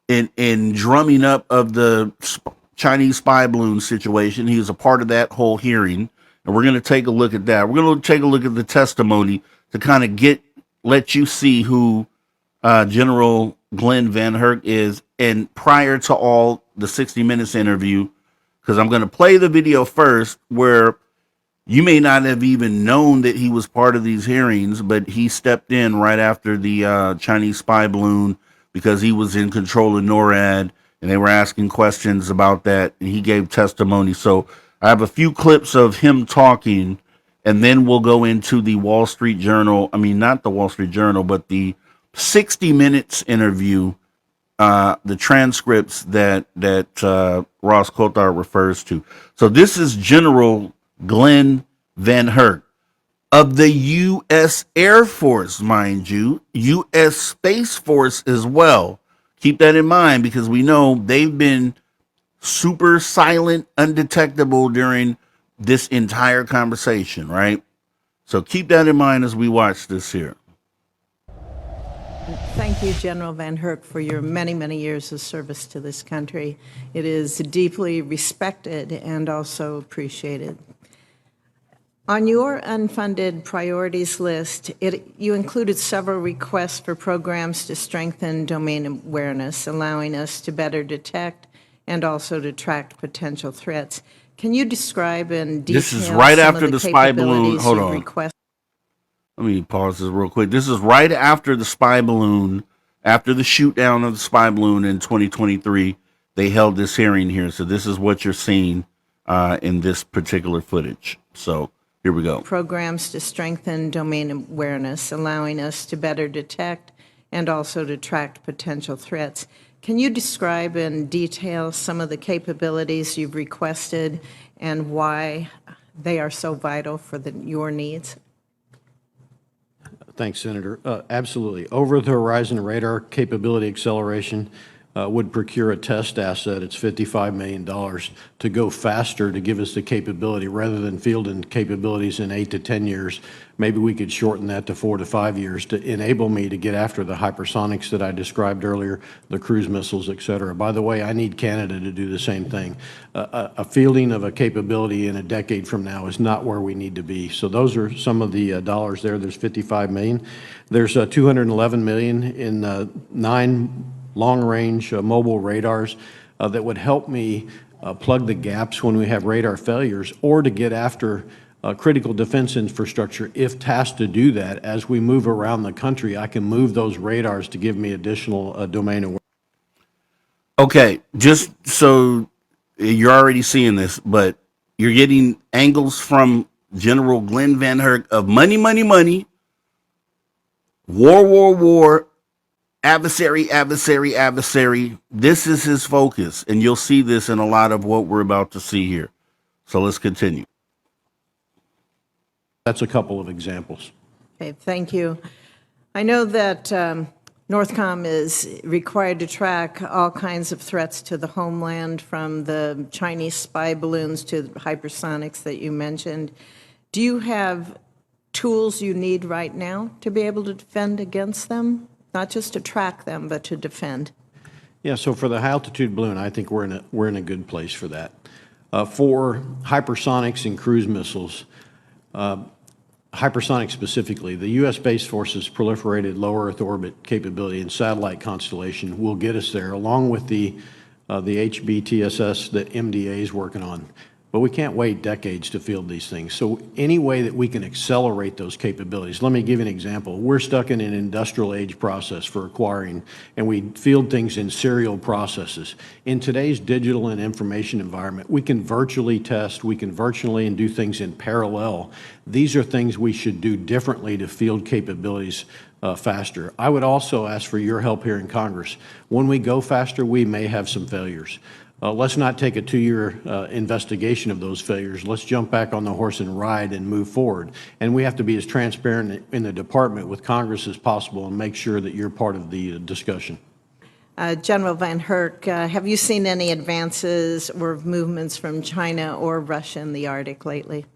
and drumming up of the Chinese spy balloon situation. He was a part of that whole hearing, and we're going to take a look at that. We're going to take a look at the testimony to kind of let you see who General Glenn Van Herk is. And prior to all the 60 Minutes interview, because I'm going to play the video first, where you may not have even known that he was part of these hearings, but he stepped in right after the Chinese spy balloon because he was in control of NORAD, and they were asking questions about that, and he gave testimony. So I have a few clips of him talking, and then we'll go into the Wall Street Journal. I mean, not the Wall Street Journal, but the 60 Minutes interview, the transcripts that Ross Coulthard refers to. So this is General Glenn Van Herk of the U.S. Air Force, mind you, U.S. Space Force as well. Keep that in mind, because we know they've been super silent, undetectable during this entire conversation, right? So keep that in mind as we watch this here. Thank you, General Van Herk, for your many, many years of service to this country. It is deeply respected and also appreciated. On your unfunded priorities list, you included several requests for programs to strengthen domain awareness, allowing us to better detect and also to track potential threats. Can you describe in detail This is right some after of the spy balloon. capabilities Hold you've on. requested? Let me pause this real quick. This is right after the spy balloon, after the shoot down of the spy balloon in 2023. They held this hearing here. So this is what you're seeing in this particular footage. So here we go. Programs to strengthen domain awareness, allowing us to better detect and also to track potential threats. Can you describe in detail some of the capabilities you've requested and why they are so vital for your needs? Thanks, Senator. Absolutely. Over-the-horizon radar capability acceleration would procure a test asset. It's $55 million to go faster to give us the capability rather than fielding capabilities in 8 to 10 years. Maybe we could shorten that to 4 to 5 years to enable me to get after the hypersonics that I described earlier, the cruise missiles, et cetera. By the way, I need Canada to do the same thing. A fielding of a capability in a decade from now is not where we need to be. So those are some of the dollars there. There's $55 million. There's $211 million in 9 long-range mobile radars that would help me plug the gaps when we have radar failures, or to get after critical defense infrastructure. If tasked to do that, as we move around the country, I can move those radars to give me additional domain awareness. Okay, just so you're already seeing this, but you're getting angles from General Glenn Van Herk of money, money, money, war, war, war, adversary, adversary, adversary. This is his focus, and you'll see this in a lot of what we're about to see here. So let's continue. That's a couple of examples. Okay, thank you. I know that Northcom is required to track all kinds of threats to the homeland, from the Chinese spy balloons to the hypersonics that you mentioned. Do you have tools you need right now to be able to defend against them? Not just to track them, but to defend? Yeah, so for the high-altitude balloon, I think we're in a good place for that. For hypersonics and cruise missiles, hypersonic specifically, the U.S. Space Force's proliferated low Earth orbit capability and satellite constellation will get us there, along with the HBTSS that MDA is working on. But we can't wait decades to field these things. So any way that we can accelerate those capabilities. Let me give you an example. We're stuck in an industrial age process for acquiring, and we field things in serial processes. In today's digital and information environment, we can virtually test, we can virtually and do things in parallel. These are things we should do differently to field capabilities faster. I would also ask for your help here in Congress. When we go faster, we may have some failures. Let's not take a 2-year investigation of those failures. Let's jump back on the horse and ride and move forward. And we have to be as transparent in the department with Congress as possible and make sure that you're part of the discussion. General Van Herk, have you seen any advances or movements from China or Russia in the Arctic lately?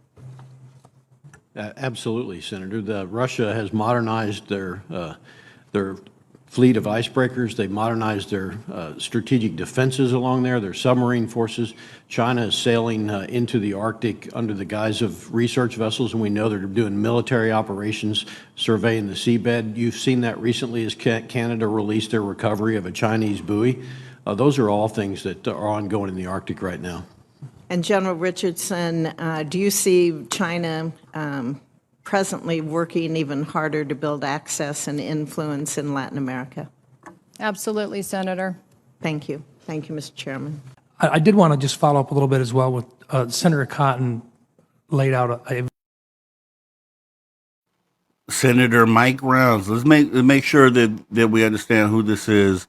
Absolutely, Senator. Russia has modernized their fleet of icebreakers. They've modernized their strategic defenses along there, their submarine forces. China is sailing into the Arctic under the guise of research vessels, and we know they're doing military operations, surveying the seabed. You've seen that recently as Canada released their recovery of a Chinese buoy. Those are all things that are ongoing in the Arctic right now. And General Richardson, do you see China presently working even harder to build access and influence in Latin America? Absolutely, Senator. Thank you. Thank you, Mr. Chairman. I did want to just follow up a little bit as well with Senator Cotton laid out a Senator Mike Rounds. Let's make sure that we understand who this is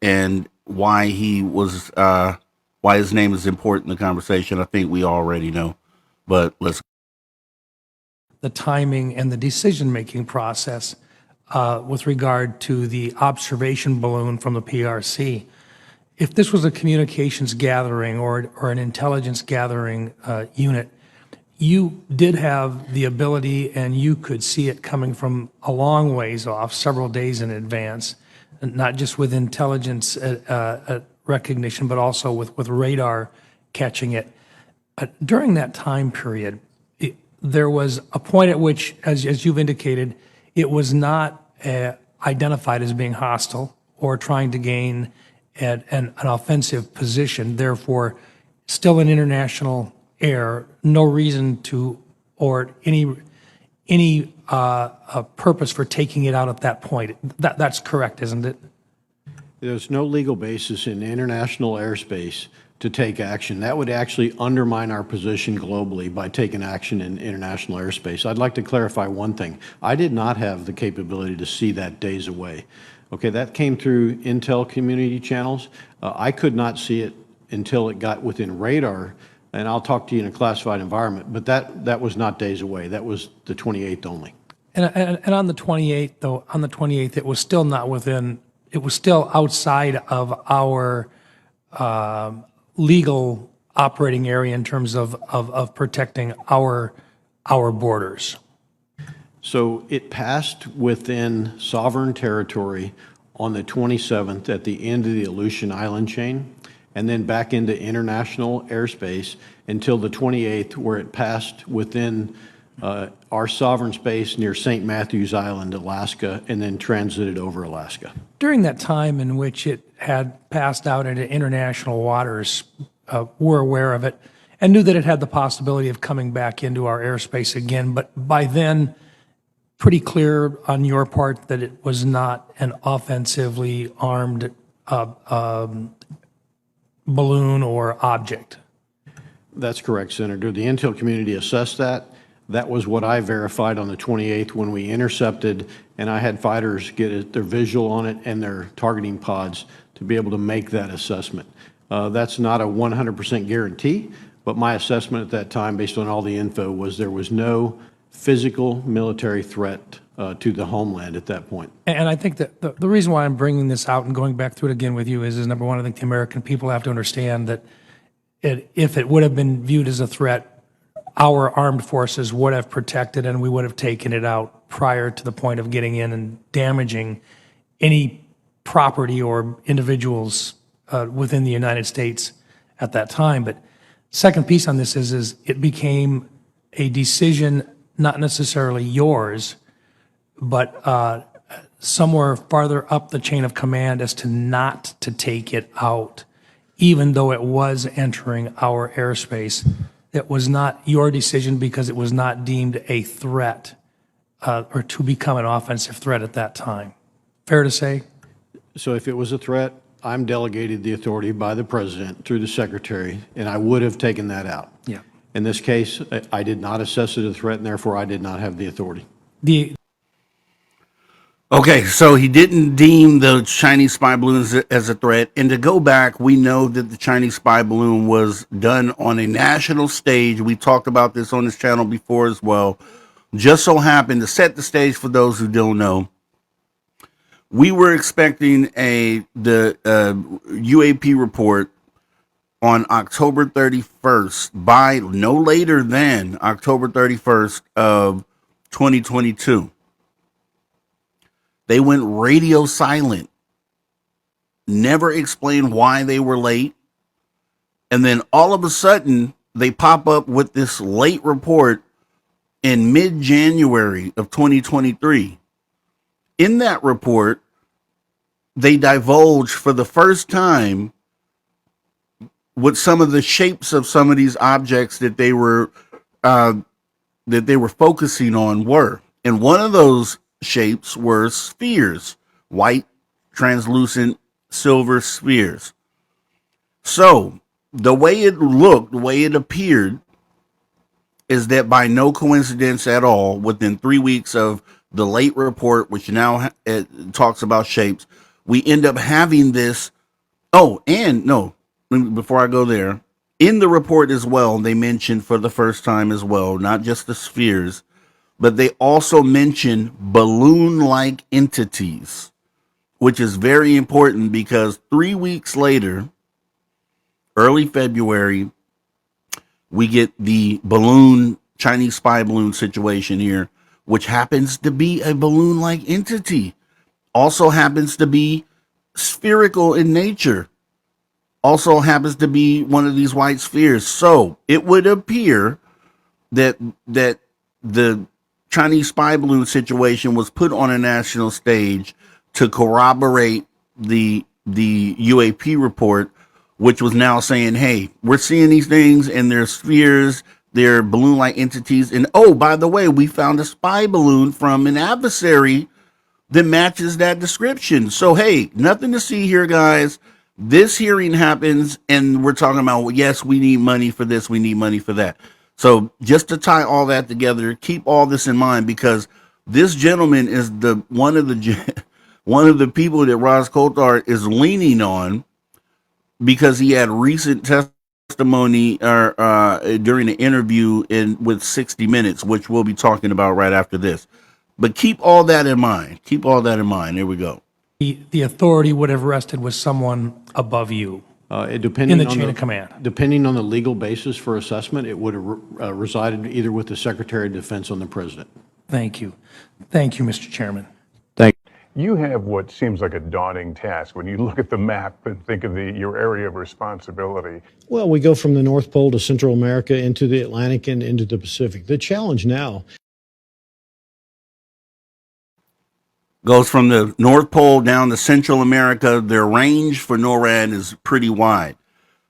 and why he was why his name is important in the conversation. I think we already know, but let's. the timing and the decision-making process with regard to the observation balloon from the PRC. If this was a communications gathering or an intelligence gathering unit, you did have the ability and you could see it coming from a long ways off, several days in advance, and not just with intelligence recognition, but also with radar catching it. During that time period, there was a point at which, as you've indicated, it was not identified as being hostile or trying to gain an offensive position. Therefore, still in international air, no reason to or any purpose for taking it out at that point. That's correct, isn't it? There's no legal basis in international airspace to take action. That would actually undermine our position globally by taking action in international airspace. I'd like to clarify one thing. I did not have the capability to see that days away. Okay, that came through intel community channels. I could not see it until it got within radar, and I'll talk to you in a classified environment, but that was not days away. That was the 28th only. And on the 28th, though, on the 28th, it was still not within, it was still outside of our legal operating area in terms of protecting our borders. So it passed within sovereign territory on the 27th at the end of the Aleutian Island chain, and then back into international airspace until the 28th, where it passed within our sovereign space near St. Matthews Island, Alaska, and then transited over Alaska. During that time in which it had passed out into international waters, were aware of it and knew that it had the possibility of coming back into our airspace again. But by then, pretty clear on your part that it was not an offensively armed balloon or object. That's correct, Senator. The intel community assessed that. That was what I verified on the 28th when we intercepted, and I had fighters get their visual on it and their targeting pods to be able to make that assessment. That's not a 100% guarantee, but my assessment at that time, based on all the info, was there was no physical military threat to the homeland at that point. And I think that the reason why I'm bringing this out and going back through it again with you is number one, I think the American people have to understand that if it would have been viewed as a threat, our armed forces would have protected and we would have taken it out prior to the point of getting in and damaging any property or individuals within the United States at that time. But second piece on this is it became a decision, not necessarily yours, but somewhere farther up the chain of command as to not to take it out, even though it was entering our airspace. It was not your decision because it was not deemed a threat or to become an offensive threat at that time. Fair to say? So if it was a threat, I'm delegated the authority by the president through the secretary, and I would have taken that out. Yeah. In this case, I did not assess it a threat, and therefore I did not have the authority. Okay, so he didn't deem the Chinese spy balloons as a threat. And to go back, we know that the Chinese spy balloon was done on a national stage. We talked about this on this channel before as well. Just so happened to set the stage for those who don't know. We were expecting the UAP report on October 31st by no later than October 31st of 2022. They went radio silent, never explained why they were late. And then all of a sudden, they pop up with this late report in mid-January of 2023. In that report, they divulged for the first time what some of the shapes of some of these objects that they were focusing on were. And one of those shapes were spheres, white, translucent, silver spheres. So the way it looked, the way it appeared, is that by no coincidence at all, within 3 weeks of the late report, which now talks about shapes, we end up having this. Oh, and no, before I go there, in the report as well, they mentioned for the first time as well, not just the spheres, but they also mention balloon-like entities, which is very important because 3 weeks later, early February, we get the Chinese spy balloon situation here, which happens to be a balloon-like entity. Also happens to be spherical in nature. Also happens to be one of these white spheres. So it would appear that the Chinese spy balloon situation was put on a national stage to corroborate the UAP report, which was now saying, hey, we're seeing these things and they're spheres, they're balloon-like entities. And oh, by the way, we found a spy balloon from an adversary that matches that description. So, hey, nothing to see here, guys. This hearing happens and we're talking about, well, yes, we need money for this, we need money for that. So just to tie all that together, keep all this in mind, because this gentleman is one of the people that Roz Coulthard is leaning on, because he had recent testimony during an interview with 60 Minutes, which we'll be talking about right after this. But keep all that in mind. Keep all that in mind. There we go. The authority would have rested with someone above you. Depending In the on chain of command. Depending on the legal basis for assessment, it would have resided either with the Secretary of Defense or the President. Thank you. Thank you, Mr. Chairman. You have what seems like a daunting task when you look at the map and think of your area of responsibility. Well, we go from the North Pole to Central America into the Atlantic and into the Pacific. The challenge now Goes from the North Pole down to Central America. Their range for NORAD is pretty wide.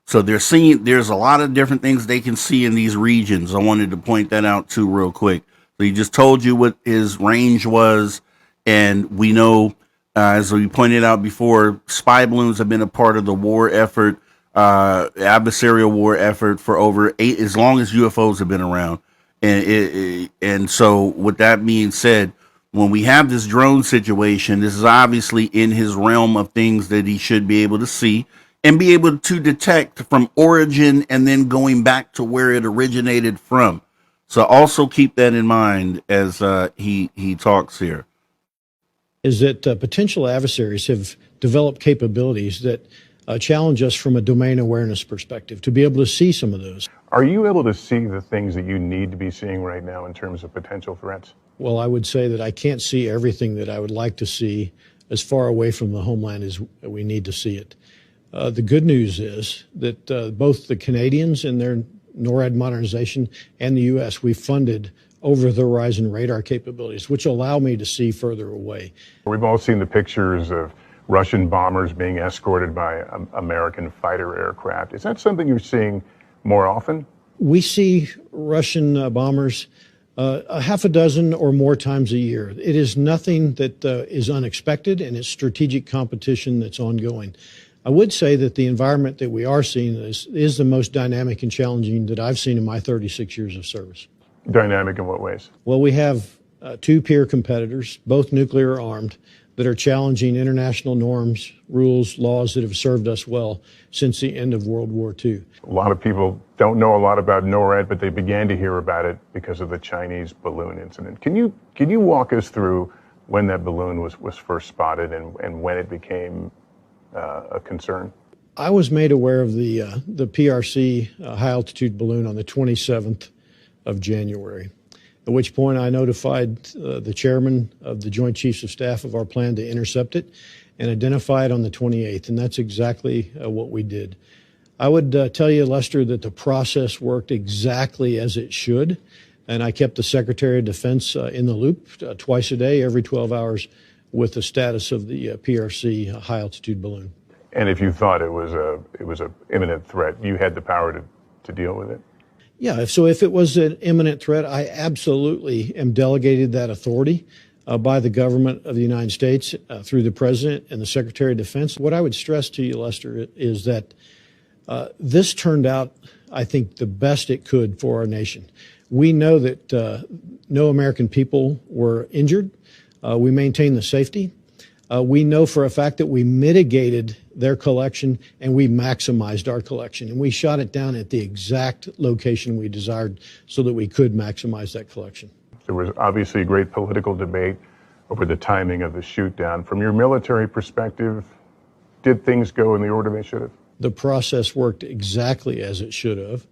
So there's a lot of different things they can see in these regions. I wanted to point that out too real quick. So he just told you what his range was, and we know, as we pointed out before, spy balloons have been a part of the war effort, adversarial war effort for over as long as UFOs have been around. And so with that being said, when we have this drone situation, this is obviously in his realm of things that he should be able to see and be able to detect from origin and then going back to where it originated from. So also keep that in mind as he talks here. Is that potential adversaries have developed capabilities that challenge us from a domain awareness perspective to be able to see some of those. Are you able to see the things that you need to be seeing right now in terms of potential threats? Well, I would say that I can't see everything that I would like to see as far away from the homeland as we need to see it. The good news is that both the Canadians in their NORAD modernization and the U.S., we funded over-the-horizon radar capabilities, which allow me to see further away. We've all seen the pictures of Russian bombers being escorted by American fighter aircraft. Is that something you're seeing more often? We see Russian bombers a half a dozen or more times a year. It is nothing that is unexpected, and it's strategic competition that's ongoing. I would say that the environment that we are seeing is the most dynamic and challenging that I've seen in my 36 years of service. Dynamic in what ways? Well, we have two peer competitors, both nuclear armed, that are challenging international norms, rules, laws that have served us well since the end of World War II. A lot of people don't know a lot about NORAD, but they began to hear about it because of the Chinese balloon incident. Can you walk us through when that balloon was first spotted and when it became a concern? I was made aware of the PRC high altitude balloon on the 27th of January, at which point I notified the chairman of the Joint Chiefs of Staff of our plan to intercept it and identify it on the 28th, and that's exactly what we did. I would tell you, Lester, that the process worked exactly as it should, and I kept the Secretary of Defense in the loop twice a day, every 12 hours, with the status of the PRC high altitude balloon. And if you thought it was a imminent threat, you had the power to deal with it? Yeah, so if it was an imminent threat, I absolutely am delegated that authority by the government of the United States through the President and the Secretary of Defense. What I would stress to you, Lester, is that this turned out, I think, the best it could for our nation. We know that no American people were injured. We maintained the safety. We know for a fact that we mitigated their collection and we maximized our collection. And we shot it down at the exact location we desired so that we could maximize that collection. There was obviously a great political debate over the timing of the shoot down. From your military perspective, did things go in the order they should have? The process worked exactly as it should have.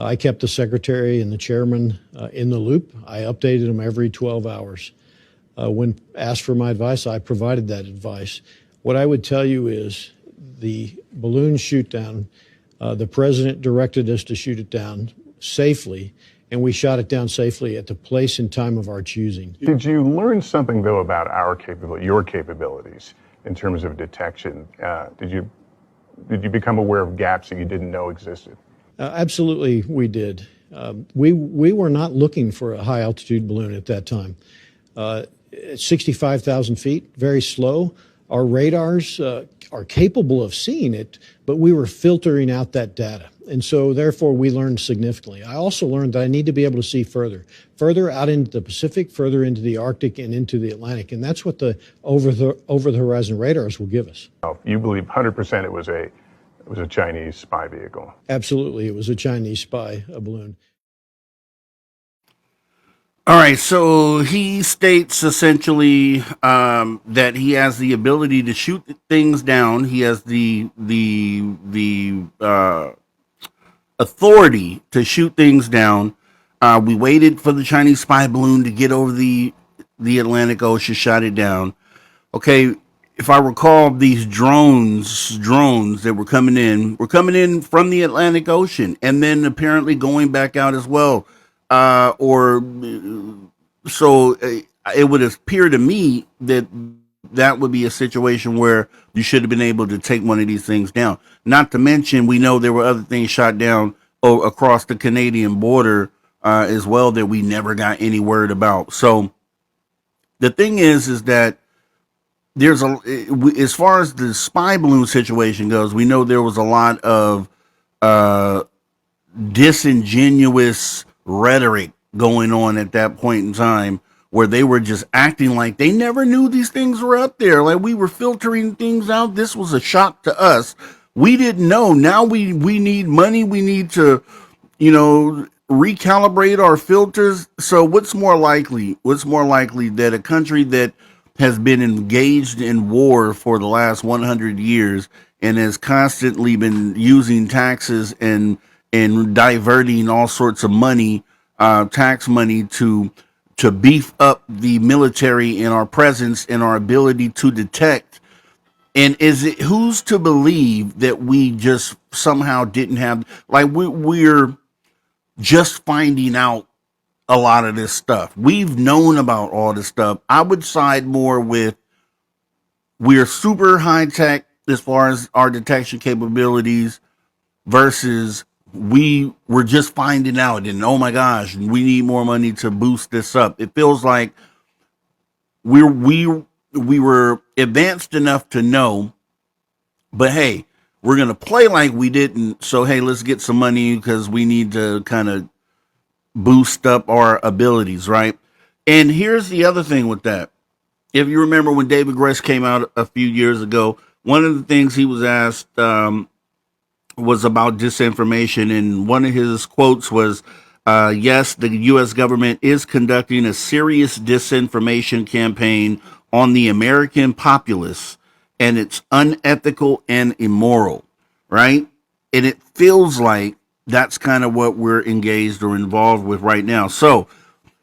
I kept the secretary and the chairman in the loop. I updated them every 12 hours. When asked for my advice, I provided that advice. What I would tell you is the balloon shoot down, the president directed us to shoot it down safely, and we shot it down safely at the place and time of our choosing. Did you learn something, though, about your capabilities in terms of detection? Did you become aware of gaps that you didn't know existed? Absolutely, we did. We were not looking for a high altitude balloon at that time. At 65,000 feet, very slow. Our radars are capable of seeing it, but we were filtering out that data. And so therefore we learned significantly. I also learned that I need to be able to see further out into the Pacific, further into the Arctic and into the Atlantic. And that's what the over the horizon radars will give us. You believe 100% it was a Chinese spy vehicle? Absolutely. It was a Chinese spy balloon. All right, so he states essentially that he has the ability to shoot things down. He has the authority to shoot things down. We waited for the Chinese spy balloon to get over the Atlantic Ocean, shot it down. Okay, if I recall, these drones that were coming in from the Atlantic Ocean, and then apparently going back out as well. So it would appear to me that that would be a situation where you should have been able to take one of these things down. Not to mention, we know there were other things shot down across the Canadian border as well that we never got any word about. So the thing is that there's as far as the spy balloon situation goes, we know there was a lot of disingenuous rhetoric going on at that point in time where they were just acting like they never knew these things were up there. Like we were filtering things out. This was a shock to us. We didn't know. Now we need money. We need to, recalibrate our filters. So what's more likely? What's more likely that a country that has been engaged in war for the last 100 years and has constantly been using taxes and diverting all sorts of money, tax money to beef up the military and our presence and our ability to detect. And is it who's to believe that we just somehow didn't have, like we're just finding out a lot of this stuff. We've known about all this stuff. I would side more with we're super high tech as far as our detection capabilities versus we were just finding out and oh my gosh, we need more money to boost this up. It feels like we were advanced enough to know, but hey, we're going to play like we didn't. So, hey, let's get some money because we need to kind of boost up our abilities, right? And here's the other thing with that. If you remember when David Grush came out a few years ago, one of the things he was asked was about disinformation. And one of his quotes was, yes, the U.S. government is conducting a serious disinformation campaign on the American populace, and it's unethical and immoral, right? And it feels like that's kind of what we're engaged or involved with right now. So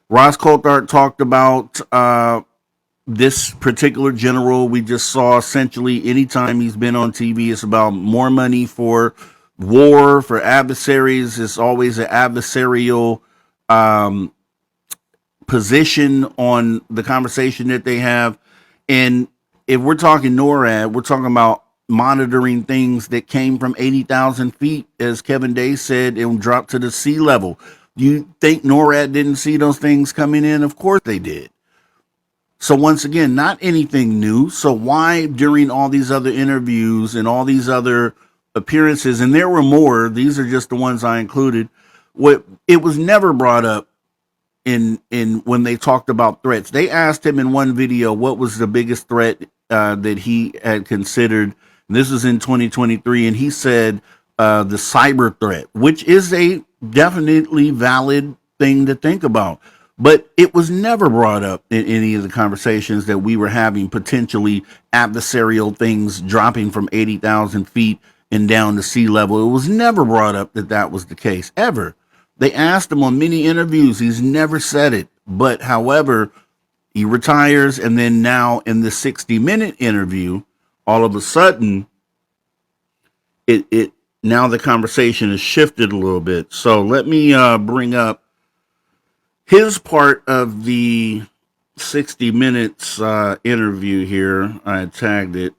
Ross Coulthard talked about this particular general. We just saw essentially anytime he's been on TV, it's about more money for war, for adversaries. It's always an adversarial position on the conversation that they have. And if we're talking NORAD, we're talking about monitoring things that came from 80,000 feet, as Kevin Day said, and dropped to the sea level. You think NORAD didn't see those things coming in? Of course they did. So once again, not anything new. So why during all these other interviews and all these other appearances, and there were more, these are just the ones I included, it was never brought up in when they talked about threats. They asked him in one video what was the biggest threat that he had considered. This was in 2023, and he said the cyber threat, which is a definitely valid thing to think about. But it was never brought up in any of the conversations that we were having, potentially adversarial things dropping from 80,000 feet and down to sea level. It was never brought up that that was the case, ever. They asked him on many interviews. He's never said it. But however, he retires, and then now in the 60-minute interview, all of a sudden, it now the conversation has shifted a little bit. So let me bring up his part of the 60 Minutes interview here. I tagged it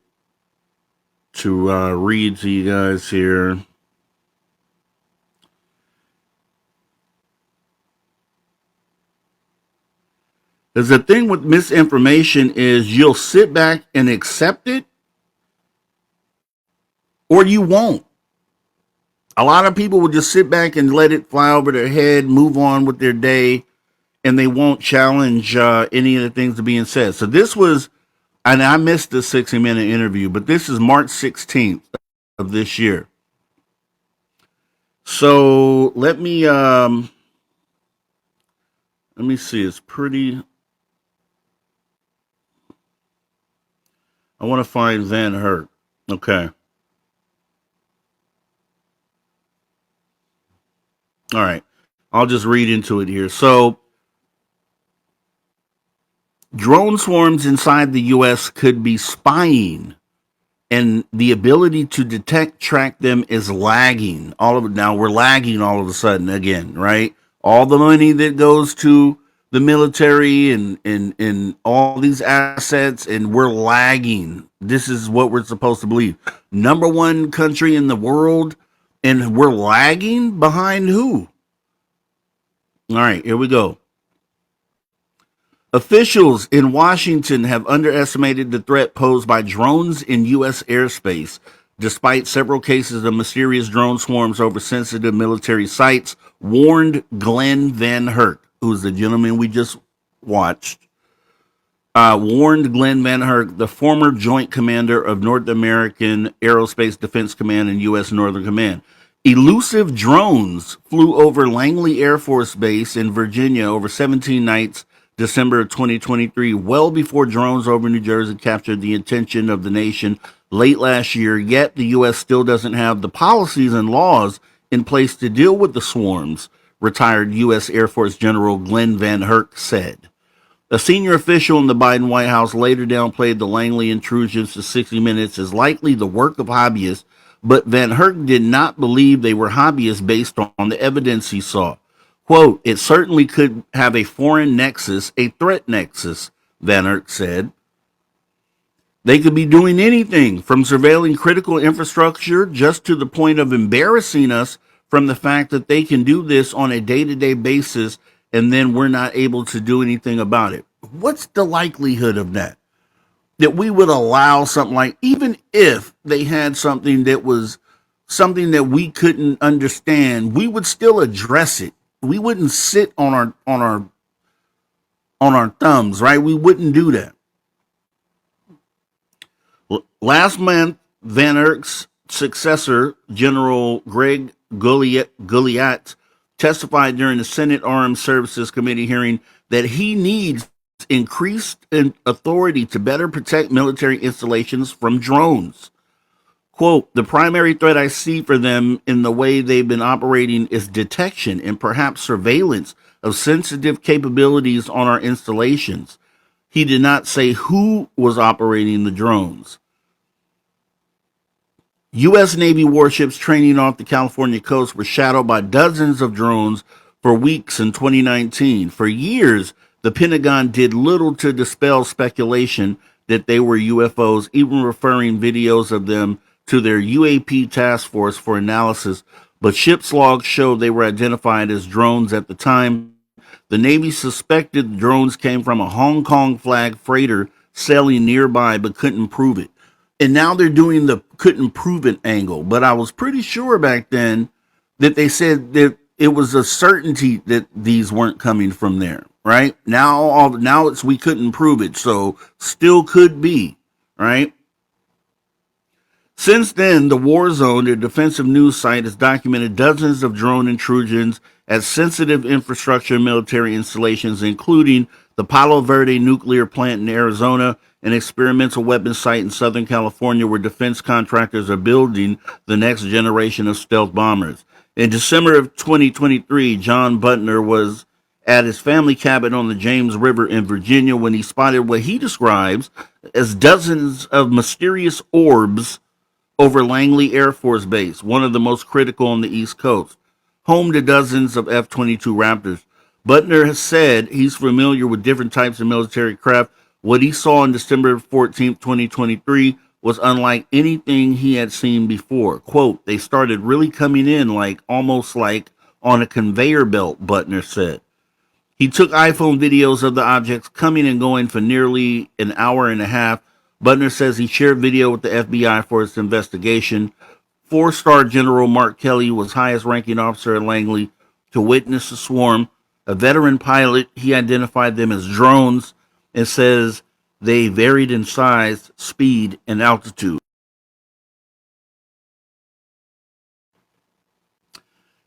to read to you guys here. Because the thing with misinformation is you'll sit back and accept it, or you won't. A lot of people will just sit back and let it fly over their head, move on with their day, and they won't challenge any of the things that are being said. So this was, and I missed the 60-minute interview, but this is March 16th of this year. So let me see. It's pretty. I want to find Van Hert. Okay. All right. I'll just read into it here. So, drone swarms inside the U.S. could be spying, and the ability to detect, track them is lagging. Now we're lagging all of a sudden again, right? All the money that goes to the military and all these assets, and we're lagging. This is what we're supposed to believe. Number one country in the world, and we're lagging behind who? All right, here we go. Officials in Washington have underestimated the threat posed by drones in U.S. airspace, despite several cases of mysterious drone swarms over sensitive military sites, warned Glenn Van Herk, who's the gentleman we just watched. Warned Glenn Van Herk, the former Joint Commander of North American Aerospace Defense Command and U.S. Northern Command. Elusive drones flew over Langley Air Force Base in Virginia over 17 nights, December of 2023, well before drones over New Jersey captured the attention of the nation late last year. Yet the U.S. still doesn't have the policies and laws in place to deal with the swarms, retired U.S. Air Force General Glenn Van Herk said. A senior official in the Biden White House later downplayed the Langley intrusions to 60 Minutes as likely the work of hobbyists, but Van Herk did not believe they were hobbyists based on the evidence he saw. Quote, it certainly could have a foreign nexus, a threat nexus, Van Herk said. They could be doing anything from surveilling critical infrastructure just to the point of embarrassing us from the fact that they can do this on a day-to-day basis and then we're not able to do anything about it. What's the likelihood of that? That we would allow something like, even if they had something that was something that we couldn't understand, we would still address it. We wouldn't sit on our thumbs, right? We wouldn't do that. Last month, Van Herk's successor, General Greg Gulliat, testified during the Senate Armed Services Committee hearing that he needs increased authority to better protect military installations from drones. Quote, the primary threat I see for them in the way they've been operating is detection and perhaps surveillance of sensitive capabilities on our installations. He did not say who was operating the drones. U.S. Navy warships training off the California coast were shadowed by dozens of drones for weeks in 2019. For years, the Pentagon did little to dispel speculation that they were UFOs, even referring videos of them to their UAP task force for analysis, but ship's logs show they were identified as drones at the time. The Navy suspected the drones came from a Hong Kong flag freighter sailing nearby but couldn't prove it. And now they're doing the couldn't prove it angle. But I was pretty sure back then that they said that it was a certainty that these weren't coming from there, right? Now it's we couldn't prove it, so still could be, right? Since then, the War Zone, their defensive news site, has documented dozens of drone intrusions at sensitive infrastructure and military installations, including the Palo Verde nuclear plant in Arizona, an experimental weapons site in Southern California where defense contractors are building the next generation of stealth bombers. In December of 2023, John Butner was at his family cabin on the James River in Virginia when he spotted what he describes as dozens of mysterious orbs over Langley Air Force Base, one of the most critical on the East Coast, home to dozens of F-22 Raptors. Butner has said he's familiar with different types of military craft. What he saw on December 14th, 2023 was unlike anything he had seen before. Quote, they started really coming in almost like on a conveyor belt, Butner said. He took iPhone videos of the objects coming and going for nearly an hour and a half. Butner says he shared video with the FBI for its investigation. Four-star General Mark Kelly was highest-ranking officer at Langley to witness the swarm. A veteran pilot, he identified them as drones and says they varied in size, speed, and altitude.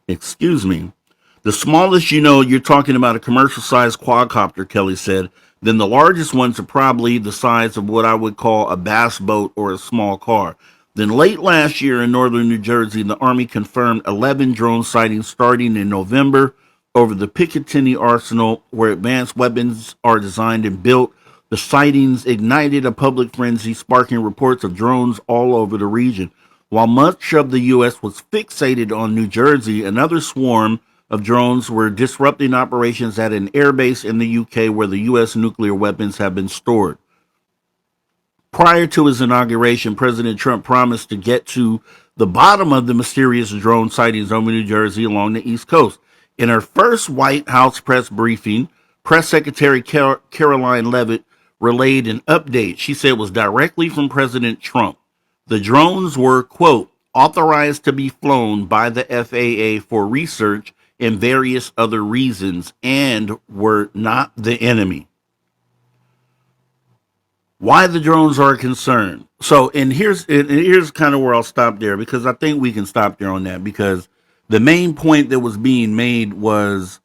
Excuse me. The smallest you're talking about a commercial-sized quadcopter, Kelly said. Then the largest ones are probably the size of what I would call a bass boat or a small car. Then late last year in northern New Jersey, the Army confirmed 11 drone sightings starting in November over the Picatinny Arsenal, where advanced weapons are designed and built. The sightings ignited a public frenzy, sparking reports of drones all over the region. While much of the U.S. was fixated on New Jersey, another swarm of drones were disrupting operations at an airbase in the UK where the U.S. nuclear weapons have been stored. Prior to his inauguration, President Trump promised to get to the bottom of the mysterious drone sightings over New Jersey along the East Coast. In her first White House press briefing, Press Secretary Caroline Leavitt relayed an update she said was directly from President Trump. The drones were, quote, authorized to be flown by the FAA for research and various other reasons and were not the enemy. Why the drones are a concern. So, and here's kind of where I'll stop there, because I think we can stop there on that, because the main point that was being made was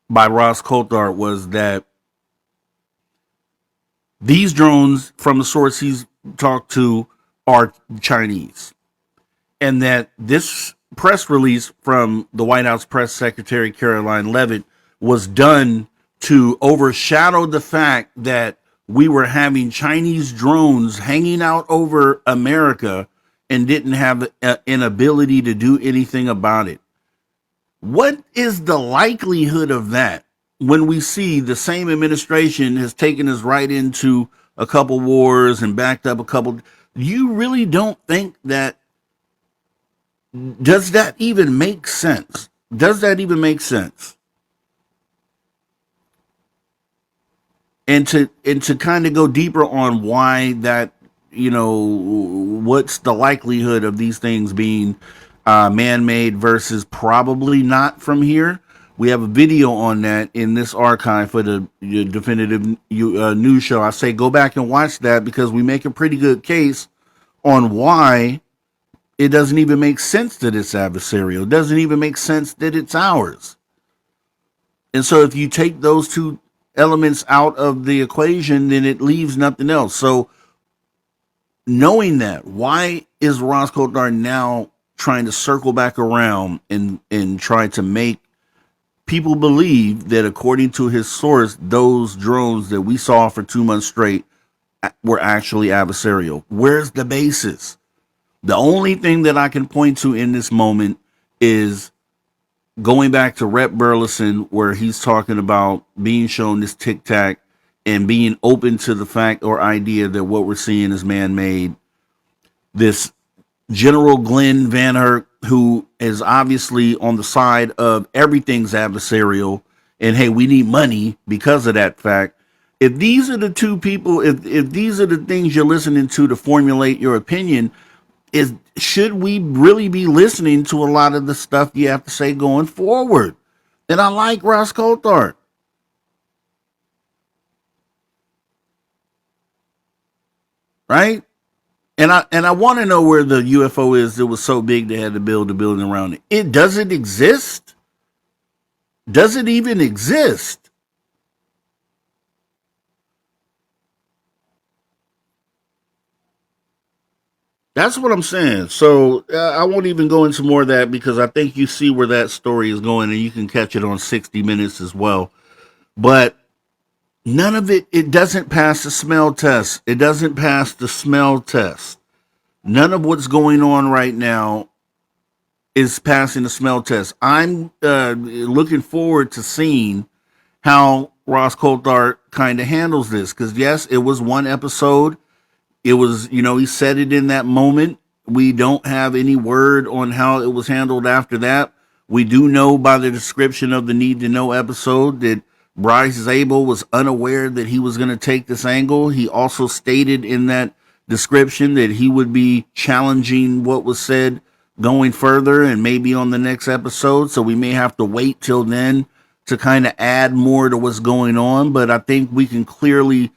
by Ross Coulthart was that these drones, from the source he's talked to, are Chinese, and that this press release from the White House press secretary Caroline Leavitt was done to overshadow the fact that we were having Chinese drones hanging out over America and didn't have an ability to do anything about it. What is the likelihood of that when we see the same administration has taken us right into a couple wars and backed up a couple? You really don't think that? Does that even make sense? Does that even make sense? And to kind of go deeper on why that, what's the likelihood of these things being man-made versus probably not from here? We have a video on that in this archive for the definitive news show. I say go back and watch that, because we make a pretty good case on why it doesn't even make sense that it's adversarial. It doesn't even make sense that it's ours. And so if you take those two elements out of the equation, then it leaves nothing else. So knowing that, why is Ross Coulthart now trying to circle back around and try to make people believe that, according to his source, those drones that we saw for 2 months straight were actually adversarial? Where's the basis? The only thing that I can point to in this moment is going back to Rep Burleson, where he's talking about being shown this tic tac and being open to the fact or idea that what we're seeing is man-made. This General Glenn Van Herk, who is obviously on the side of everything's adversarial, and hey, we need money because of that fact. If these are the two people, if these are the things you're listening to formulate your opinion, should we really be listening to a lot of the stuff you have to say going forward? And I like Ross Coulthart. Right? And I want to know where the UFO is that was so big they had to build a building around it. It doesn't exist. Does it even exist? That's what I'm saying. So I won't even go into more of that, because I think you see where that story is going, and you can catch it on 60 Minutes as well. But none of it doesn't pass the smell test. It doesn't pass the smell test. None of what's going on right now is passing the smell test. I'm looking forward to seeing how Ross Coulthart kind of handles this, because yes, it was one episode. It was, he said it in that moment. We don't have any word on how it was handled after that. We do know by the description of the Need to Know episode that Bryce Zabel was unaware that he was going to take this angle. He also stated in that description that he would be challenging what was said going further and maybe on the next episode. So we may have to wait till then to kind of add more to what's going on. But I think we can clearly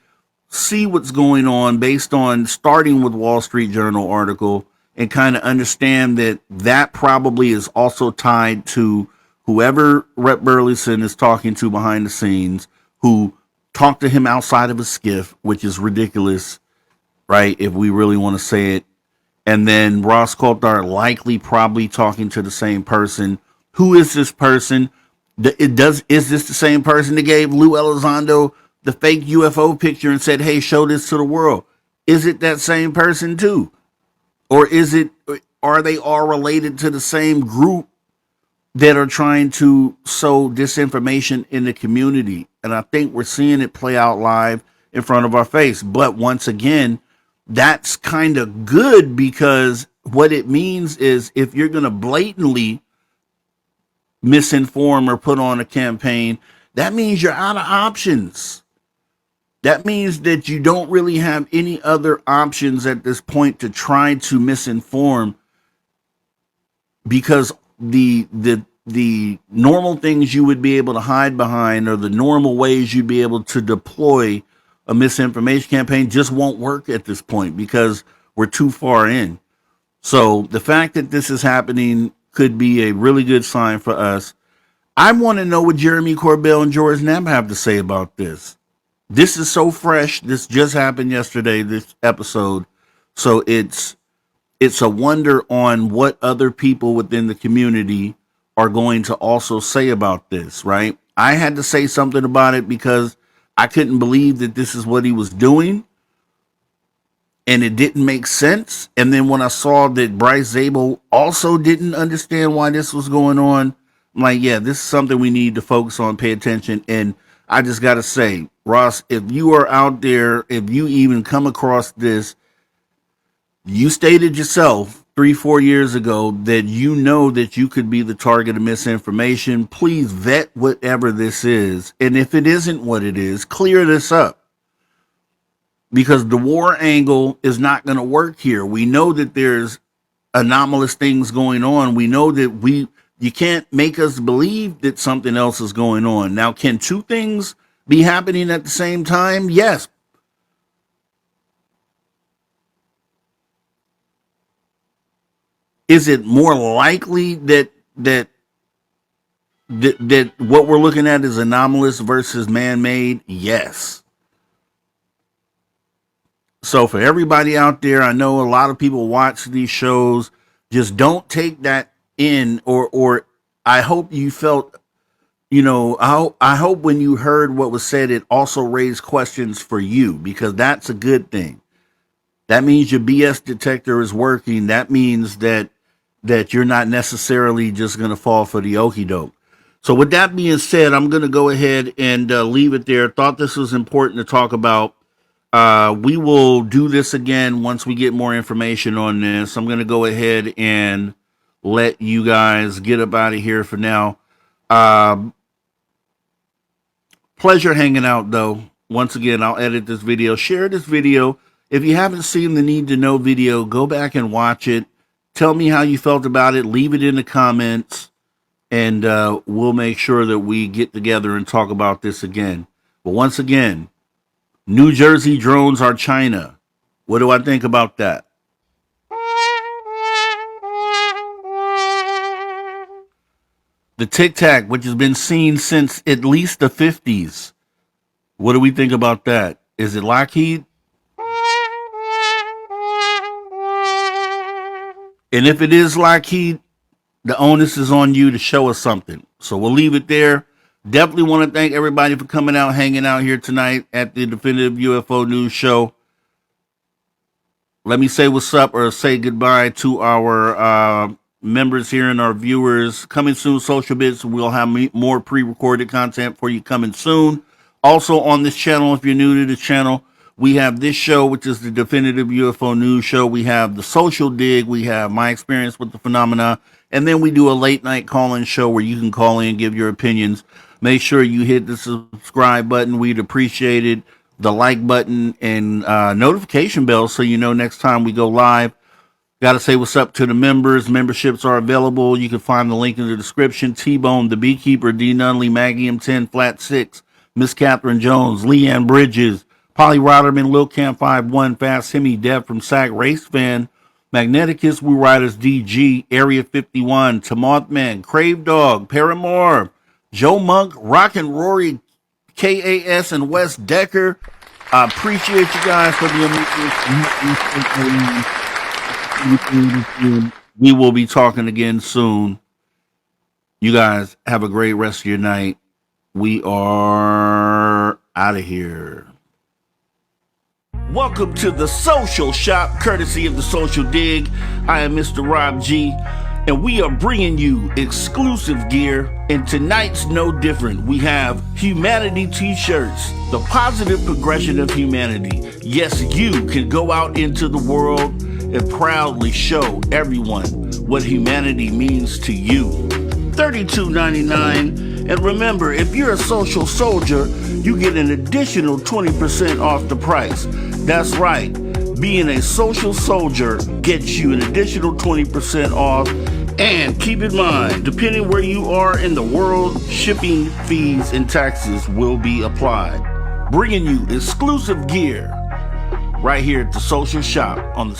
see what's going on based on starting with Wall Street Journal article, and kind of understand that probably is also tied to whoever Rep Burleson is talking to behind the scenes, who talked to him outside of a skiff, which is ridiculous, right? If we really want to say it. And then Ross Coulthart likely probably talking to the same person. Who is this person? Is this the same person that gave Lou Elizondo the fake UFO picture and said, hey, show this to the world? Is it that same person too? Or are they all related to the same group that are trying to sow disinformation in the community. And I think we're seeing it play out live in front of our face. But once again, that's kind of good, because what it means is if you're going to blatantly misinform or put on a campaign, that means you're out of options. That means that you don't really have any other options at this point to try to misinform, because the normal things you would be able to hide behind, or the normal ways you'd be able to deploy a misinformation campaign, just won't work at this point because we're too far in. So the fact that this is happening could be a really good sign for us. I want to know what Jeremy Corbell and George Knapp have to say about this. This is so fresh. This just happened yesterday, this episode. So it's a wonder on what other people within the community are going to also say about this, right? I had to say something about it because I couldn't believe that this is what he was doing, and it didn't make sense. And then when I saw that Bryce Zabel also didn't understand why this was going on, I'm like, yeah, this is something we need to focus on, pay attention. And I just got to say, Ross, if you are out there, if you even come across this, you stated yourself 3-4 years ago that you know that you could be the target of misinformation. Please vet whatever this is. And if it isn't what it is, clear this up. Because the war angle is not going to work here. We know that there's anomalous things going on. We know that you can't make us believe that something else is going on. Now, can two things be happening at the same time? Yes. Is it more likely that what we're looking at is anomalous versus man-made? Yes. So for everybody out there, I know a lot of people watch these shows. Just don't take that in, or I hope you felt, I hope when you heard what was said, it also raised questions for you, because that's a good thing. That means your BS detector is working. That means that you're not necessarily just going to fall for the okie doke. So with that being said, I'm going to go ahead and leave it there. Thought this was important to talk about. We will do this again once we get more information on this. I'm going to go ahead and let you guys get up out of here for now. Pleasure hanging out, though. Once again, I'll edit this video. Share this video. If you haven't seen the Need to Know video, go back and watch it. Tell me how you felt about it. Leave it in the comments, and we'll make sure that we get together and talk about this again. But once again, New Jersey drones are China. What do I think about that? The Tic Tac, which has been seen since at least the 50s. What do we think about that? Is it Lockheed? And if it is Lockheed, the onus is on you to show us something. So we'll leave it there. Definitely want to thank everybody for coming out, hanging out here tonight at the Definitive UFO News Show. Let me say what's up, or say goodbye to our members here and our viewers. Coming soon, Social Bits. We'll have more pre-recorded content for you coming soon. Also on this channel, if you're new to the channel, we have this show, which is the Definitive UFO News Show. We have the Social Dig. We have my experience with the phenomena. And then we do a late night call-in show where you can call in and give your opinions. Make sure you hit the subscribe button. We'd appreciate it. The like button and notification bell so you know next time we go live. Got to say what's up to the members. Memberships are available. You can find the link in the description. T-Bone, The Beekeeper, D. Nunley, Maggie M10, Flat 6, Miss Catherine Jones, Leanne Bridges, Polly Rotterman, Lil Cam 51, Fast Hemi, Deb from SAC, Race Fan, Magneticus, Woo Riders, DG, Area 51, Tamothman, Crave Dog, Paramore, Joe Monk, Rockin' Rory, KAS, and Wes Decker. I appreciate you guys for the We will be talking again soon. You guys have a great rest of your night. We are out of here. Welcome to the Social Shop, courtesy of the Social Dig. I am Mr. Rob G. and we are bringing you exclusive gear. And tonight's no different. We have Humanity t-shirts, the positive progression of humanity. Yes, you can go out into the world and proudly show everyone what humanity means to you. $32.99. And remember, if you're a social soldier, you get an additional 20% off the price. That's right. Being a social soldier gets you an additional 20% off. And keep in mind, depending where you are in the world, shipping fees and taxes will be applied. Bringing you exclusive gear right here at the Social Shop on the